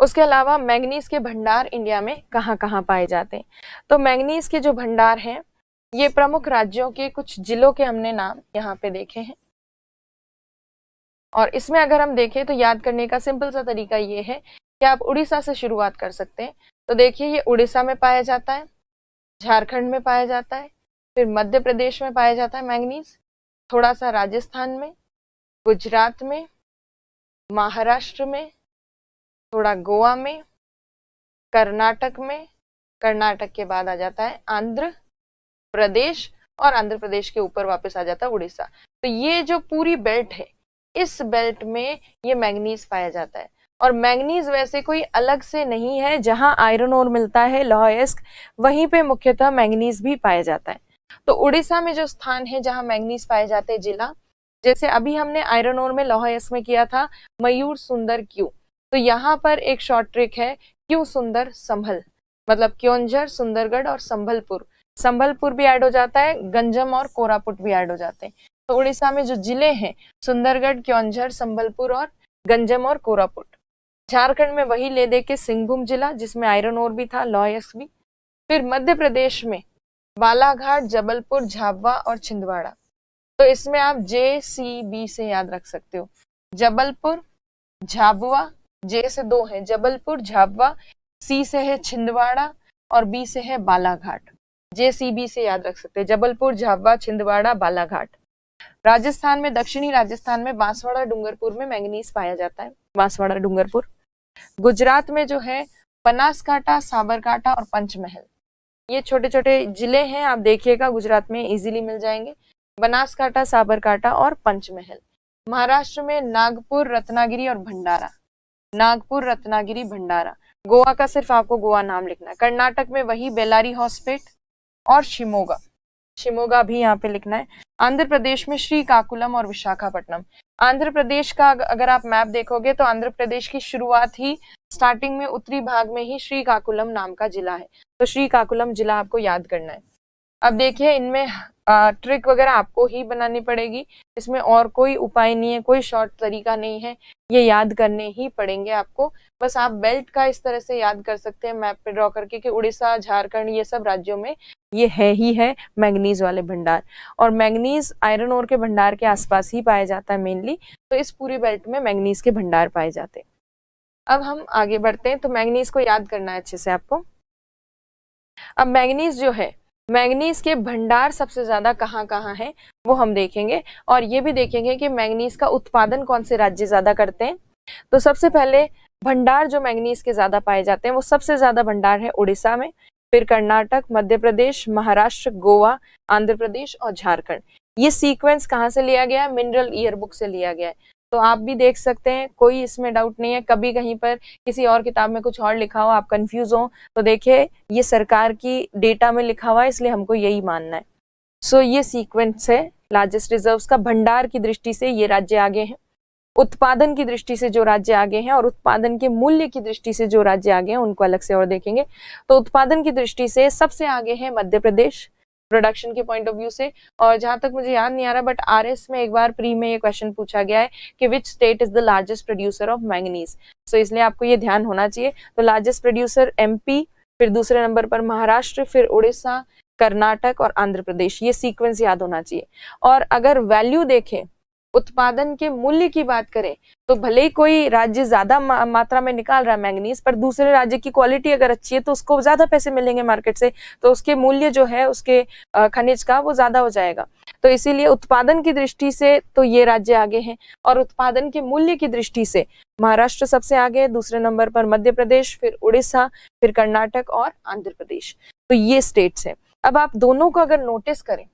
[SPEAKER 1] उसके अलावा मैंगनीज के भंडार इंडिया में कहाँ कहाँ पाए जाते हैं? तो मैंगनीज के जो भंडार हैं, ये प्रमुख राज्यों के कुछ जिलों के हमने नाम यहाँ पे देखे हैं, और इसमें अगर हम देखें तो याद करने का सिंपल सा तरीका ये है कि आप उड़ीसा से शुरुआत कर सकते हैं। तो देखिए ये उड़ीसा में पाया जाता है, झारखंड में पाया जाता है, फिर मध्य प्रदेश में पाया जाता है मैंगनीज, थोड़ा सा राजस्थान में, गुजरात में, महाराष्ट्र में, थोड़ा गोवा में, कर्नाटक में, कर्नाटक के बाद आ जाता है आंध्र प्रदेश, और आंध्र प्रदेश के ऊपर वापस आ जाता है उड़ीसा। तो ये जो पूरी बेल्ट है, इस बेल्ट में ये मैंगनीज पाया जाता है। और मैंगनीज वैसे कोई अलग से नहीं है, जहां आयरन ओर मिलता है लौहयस्क, वहीं पे मुख्यतः मैंगनीज भी पाया जाता है। तो उड़ीसा में जो स्थान है जहां मैंगनीज पाए जाते हैं जिला, जैसे अभी हमने आयरन ओर में लौहयस्क में किया था मयूर सुंदर क्यू, तो यहाँ पर एक शॉर्ट ट्रिक है, क्यों सुंदर संभल, मतलब क्योंझर, सुंदरगढ़ और संभलपुर, संभलपुर भी ऐड हो जाता है, गंजम और कोरापुट भी ऐड हो जाते हैं। तो उड़ीसा में जो जिले हैं सुंदरगढ़, क्योंझर, संभलपुर और गंजम और कोरापुट। झारखंड में वही ले दे के सिंहभूम जिला, जिसमें आयरन ओर भी था, लौहयस्क भी। फिर मध्य प्रदेश में बालाघाट, जबलपुर, झाबुआ और छिंदवाड़ा। तो इसमें आप JCB से याद रख सकते हो, जबलपुर, झाबुआ, J से 2 है जबलपुर, झाबुआ, C से है छिंदवाड़ा और B से है बालाघाट। JCB से याद रख सकते हैं, जबलपुर, झाबुआ, छिंदवाड़ा, बालाघाट। राजस्थान में, दक्षिणी राजस्थान में बांसवाड़ा, डूंगरपुर में मैंगनीज पाया जाता है, बांसवाड़ा, डूंगरपुर। गुजरात में जो है बनासकांठा, साबरकांठा और पंचमहल, ये छोटे छोटे जिले हैं, आप देखिएगा गुजरात में इजीली मिल जाएंगे, बनासकांठा, साबरकांठा और पंचमहल। महाराष्ट्र में नागपुर, रत्नागिरी और भंडारा, नागपुर, रत्नागिरी, भंडारा। गोवा का सिर्फ आपको गोवा नाम लिखना है। कर्नाटक में वही बेलारी, हॉस्पेट और शिमोगा, शिमोगा भी यहाँ पे लिखना है। आंध्र प्रदेश में श्रीकाकुलम और विशाखापट्टनम। आंध्र प्रदेश का अगर आप मैप देखोगे तो आंध्र प्रदेश की शुरुआत ही स्टार्टिंग में उत्तरी भाग में ही श्रीकाकुलम नाम का जिला है, तो श्रीकाकुलम जिला आपको याद करना है। अब देखिए इनमें ट्रिक वगैरह आपको ही बनानी पड़ेगी, इसमें और कोई उपाय नहीं है, कोई शॉर्ट तरीका नहीं है, ये याद करने ही पड़ेंगे आपको। बस आप बेल्ट का इस तरह से याद कर सकते हैं मैप पे ड्रॉ करके कि उड़ीसा, झारखंड, ये सब राज्यों में ये है ही है मैंगनीज वाले भंडार, और मैंगनीज आयरन ओर के भंडार के आसपास ही पाया जाता है मेनली, तो इस पूरी बेल्ट में मैंगनीज के भंडार पाए जाते हैं। अब हम आगे बढ़ते हैं, तो मैंगनीज को याद करना है अच्छे से आपको। अब मैंगनीज जो है, मैंगनीज के भंडार सबसे ज्यादा कहाँ कहाँ है वो हम देखेंगे, और ये भी देखेंगे कि मैंगनीज का उत्पादन कौन से राज्य ज्यादा करते हैं। तो सबसे पहले भंडार जो मैंगनीज के ज्यादा पाए जाते हैं, वो सबसे ज्यादा भंडार है उड़ीसा में, फिर कर्नाटक, मध्य प्रदेश, महाराष्ट्र, गोवा, आंध्र प्रदेश और झारखंड। ये सीक्वेंस कहाँ से लिया गया है? मिनरल ईयरबुक से लिया गया है, तो आप भी देख सकते हैं, कोई इसमें डाउट नहीं है। कभी कहीं पर किसी और किताब में कुछ और लिखा हो, आप कंफ्यूज हो, तो देखिए ये सरकार की डेटा में लिखा हुआ है, इसलिए हमको यही मानना है। सो ये सीक्वेंस है लार्जेस्ट रिजर्व्स का। भंडार की दृष्टि से ये राज्य आगे हैं, उत्पादन की दृष्टि से जो राज्य आगे हैं, और उत्पादन के मूल्य की दृष्टि से जो राज्य आगे हैं उनको अलग से और देखेंगे। तो उत्पादन की दृष्टि से सबसे आगे है मध्य प्रदेश, प्रोडक्शन के पॉइंट ऑफ व्यू से। और जहां तक मुझे याद नहीं आ रहा, बट RS में एक बार प्री में ये क्वेश्चन पूछा गया है कि which state is the largest producer of manganese, so इसलिए आपको ये ध्यान होना चाहिए। तो लार्जेस्ट प्रोड्यूसर MP, फिर दूसरे नंबर पर महाराष्ट्र, फिर उड़ीसा, कर्नाटक और आंध्र प्रदेश, ये सीक्वेंस याद होना चाहिए। और अगर वैल्यू देखें, उत्पादन के मूल्य की बात करें, तो भले ही कोई राज्य ज्यादा मात्रा में निकाल रहा है मैंगनीज, पर दूसरे राज्य की क्वालिटी अगर अच्छी है तो उसको ज्यादा पैसे मिलेंगे मार्केट से, तो उसके मूल्य जो है उसके खनिज का वो ज्यादा हो जाएगा। तो इसीलिए उत्पादन की दृष्टि से तो ये राज्य आगे हैं, और उत्पादन के मूल्य की दृष्टि से महाराष्ट्र सबसे आगे है, दूसरे नंबर पर मध्य प्रदेश, फिर उड़ीसा, फिर कर्नाटक और आंध्र प्रदेश। तो ये स्टेट्स हैं। अब आप दोनों को अगर नोटिस करें,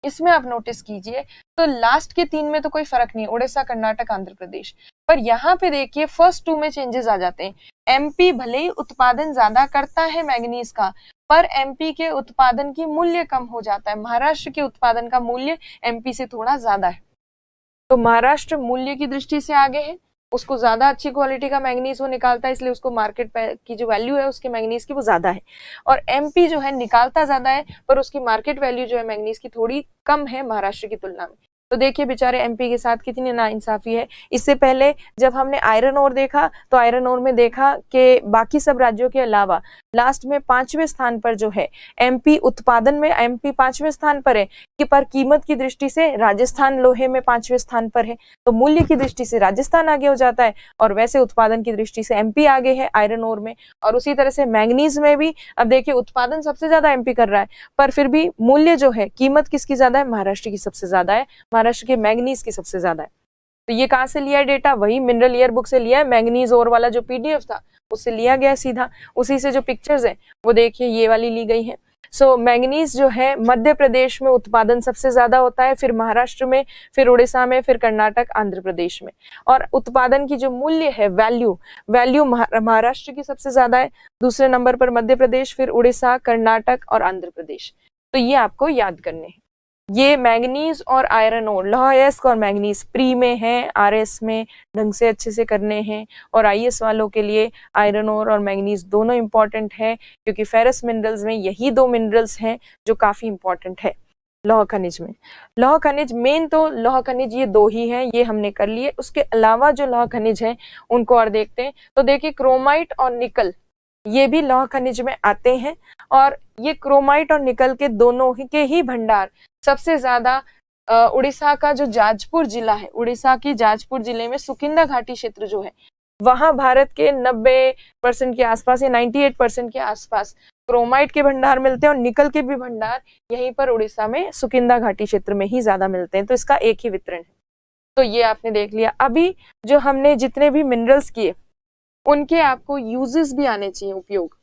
[SPEAKER 1] इसमें आप नोटिस कीजिए तो लास्ट के 3 में तो कोई फर्क नहीं, उड़ीसा, कर्नाटक, आंध्र प्रदेश, पर यहाँ पे देखिए फर्स्ट 2 में चेंजेस आ जाते हैं। MP भले ही उत्पादन ज्यादा करता है मैंगनीज का, पर एमपी के उत्पादन की मूल्य कम हो जाता है। महाराष्ट्र के उत्पादन का मूल्य एमपी से थोड़ा ज्यादा है। तो महाराष्ट्र मूल्य की दृष्टि से आगे है, उसको ज्यादा अच्छी क्वालिटी का मैंगनीज वो निकालता है, इसलिए उसको मार्केट की जो वैल्यू है उसके मैंगनीज की वो ज्यादा है। और एमपी जो है निकालता ज्यादा है, पर उसकी मार्केट वैल्यू जो है मैंगनीज की थोड़ी कम है महाराष्ट्र की तुलना में। तो देखिए बेचारे एमपी के साथ कितनी नाइंसाफी है। इससे पहले जब हमने आयरन ओर देखा तो आयरन ओर में देखा कि बाकी सब राज्यों के अलावा लास्ट में 5वें स्थान पर जो है एमपी, उत्पादन में एमपी 5वें स्थान पर है, कि पर कीमत की दृष्टि से राजस्थान लोहे में 5वें स्थान पर है। तो मूल्य की दृष्टि से राजस्थान आगे हो जाता है, और वैसे उत्पादन की दृष्टि से एमपी आगे है आयरन ओर में। और उसी तरह से मैंगनीज में भी अब देखिए उत्पादन सबसे ज्यादा एमपी कर रहा है, पर फिर भी मूल्य जो है, कीमत किसकी ज्यादा है, महाराष्ट्र की सबसे ज्यादा है, महाराष्ट्र के मैंगनीज की सबसे ज्यादा है। तो ये कहां से लिया है डेटा, वही मिनरल ईयर बुक से लिया है, मैंगनीज ओर वाला जो पीडीएफ था उससे लिया गया सीधा। उसी से जो पिक्चर्स है वो देखिए ये वाली ली गई है। सो मैंगनीज जो है मध्य प्रदेश में उत्पादन सबसे ज्यादा होता है, फिर महाराष्ट्र में, फिर उड़ीसा में, फिर कर्नाटक, आंध्र प्रदेश में। और उत्पादन की जो मूल्य है, वैल्यू महाराष्ट्र की सबसे ज्यादा है, दूसरे नंबर पर मध्य प्रदेश, फिर उड़ीसा, कर्नाटक और आंध्र प्रदेश। तो ये आपको याद करने हैं। ये मैंगनीज और आयरन ओर, लौह और मैंगनीज प्री में है, आरएस में ढंग से अच्छे से करने हैं, और आईएएस वालों के लिए आयरन ओर और मैंगनीज दोनों इंपॉर्टेंट है, क्योंकि फेरस मिनरल्स में यही दो मिनरल्स हैं जो काफी इंपॉर्टेंट है लौह खनिज में। लौह खनिज मेन तो लौह खनिज ये दो ही हैं, ये हमने कर लिए। उसके अलावा जो लौह खनिज हैं उनको और देखते हैं। तो देखिए क्रोमाइट और निकल ये भी लौह खनिज में आते हैं, और ये क्रोमाइट और निकल के दोनों के ही भंडार सबसे ज्यादा उड़ीसा का जो जाजपुर जिला है, उड़ीसा की जाजपुर जिले में सुकिंदा घाटी क्षेत्र जो है, वहां भारत के 90% के आसपास या 98% के आसपास क्रोमाइट के भंडार मिलते हैं, और निकल के भी भंडार यहीं पर उड़ीसा में सुकिंदा घाटी क्षेत्र में ही ज्यादा मिलते हैं। तो इसका एक ही वितरण है। तो ये आपने देख लिया। अभी जो हमने जितने भी मिनरल्स किए उनके आपको यूजेस भी आने चाहिए, उपयोग।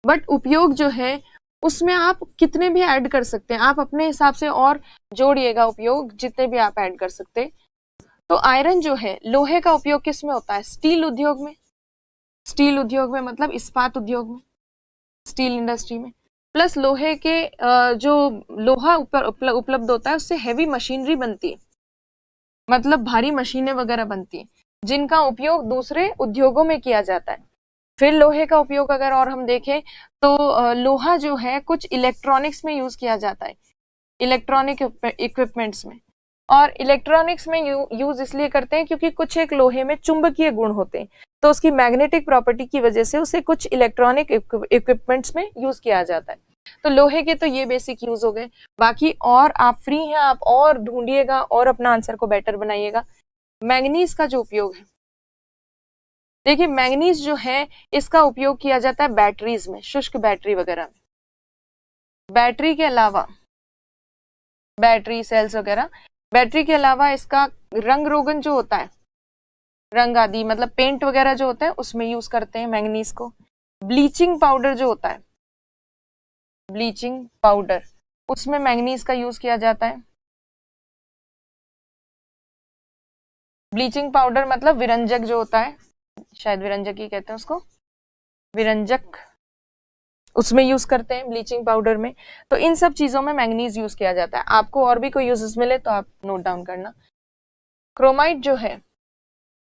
[SPEAKER 1] बट उपयोग जो है उसमें आप कितने भी ऐड कर सकते हैं, आप अपने हिसाब से और जोड़िएगा उपयोग, जितने भी आप ऐड कर सकते हैं। तो आयरन जो है, लोहे का उपयोग किस में होता है, स्टील उद्योग में, स्टील उद्योग में मतलब इस्पात उद्योग में, स्टील इंडस्ट्री में। प्लस लोहे के जो लोहा उपलब्ध होता है उससे हैवी मशीनरी बनती है, मतलब भारी मशीनें वगैरह बनती हैं, जिनका उपयोग दूसरे उद्योगों में किया जाता है। फिर लोहे का उपयोग अगर और हम देखें तो लोहा जो है कुछ इलेक्ट्रॉनिक्स में यूज किया जाता है, इलेक्ट्रॉनिक इक्विपमेंट्स में। और इलेक्ट्रॉनिक्स में यूज इसलिए करते हैं क्योंकि कुछ एक लोहे में चुंबकीय गुण होते हैं, तो उसकी मैग्नेटिक प्रॉपर्टी की वजह से उसे कुछ इलेक्ट्रॉनिक इक्विपमेंट्स में यूज किया जाता है। तो लोहे के तो ये बेसिक यूज हो गए, बाकी और आप फ्री हैं, आप और ढूंढिएगा और अपना आंसर को बेटर बनाइएगा। मैंगनीज का जो उपयोग है, देखिए मैंगनीज जो है इसका उपयोग किया जाता है बैटरीज में, शुष्क बैटरी वगैरह में। बैटरी के अलावा, बैटरी सेल्स वगैरह, बैटरी के अलावा इसका रंग रोगन जो होता है, रंग आदि मतलब पेंट वगैरह जो होता है उसमें यूज करते हैं मैंगनीज को। ब्लीचिंग पाउडर जो होता है, ब्लीचिंग पाउडर, उसमें मैंगनीज का यूज किया जाता है। ब्लीचिंग पाउडर मतलब विरंजक जो होता है, शायद विरंजक ही कहते हैं उसको, विरंजक, उसमें यूज करते हैं ब्लीचिंग पाउडर में। तो इन सब चीजों में मैंगनीज यूज किया जाता है। आपको और भी कोई यूजेस मिले तो आप नोट डाउन करना। क्रोमाइट जो है,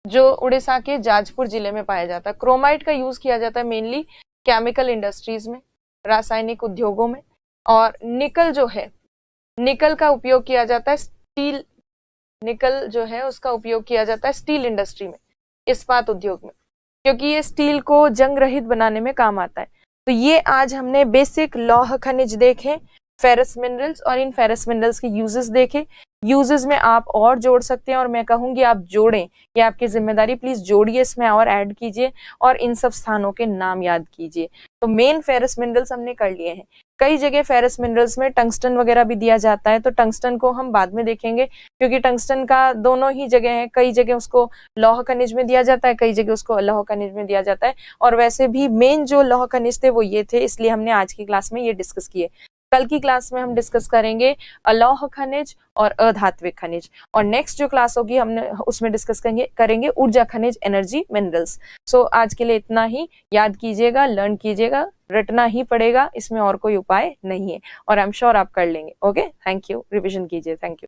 [SPEAKER 1] जो उड़ीसा के जाजपुर जिले में पाया जाता है, क्रोमाइट का यूज किया जाता है मेनली केमिकल इंडस्ट्रीज में, रासायनिक उद्योगों में। और निकल जो है, निकल का उपयोग किया जाता है स्टील, निकल जो है उसका उपयोग किया जाता है स्टील इंडस्ट्री में, इस्पात उद्योग में, क्योंकि ये स्टील को जंग रहित बनाने में काम आता है। तो ये आज हमने बेसिक लौह खनिज देखे, फेरस मिनरल्स, और इन फेरस मिनरल्स के यूजेस देखे। यूजेस में आप और जोड़ सकते हैं, और मैं कहूंगी आप जोड़ें, ये आपकी जिम्मेदारी, प्लीज जोड़िए, इसमें और ऐड कीजिए और इन सब स्थानों के नाम याद कीजिए। तो मेन फेरस मिनरल्स हमने कर लिए हैं। कई जगह फेरस मिनरल्स में टंगस्टन वगैरह भी दिया जाता है, तो टंगस्टन को हम बाद में देखेंगे, क्योंकि टंगस्टन का दोनों ही जगह है, कई जगह उसको लौह खनिज में दिया जाता है, कई जगह उसको अलौह खनिज में दिया जाता है। और वैसे भी मेन जो लौह खनिज थे वो ये थे, इसलिए हमने आज की क्लास में ये डिस्कस किए। कल की क्लास में हम डिस्कस करेंगे अलौह खनिज और अधात्विक खनिज, और नेक्स्ट जो क्लास होगी हमने उसमें डिस्कस करेंगे ऊर्जा खनिज, एनर्जी मिनरल्स। सो आज के लिए इतना ही, याद कीजिएगा, लर्न कीजिएगा। रटना ही पड़ेगा, इसमें और कोई उपाय नहीं है, और आई एम श्योर आप कर लेंगे। ओके, थैंक यू, रिविजन कीजिए। Thank you.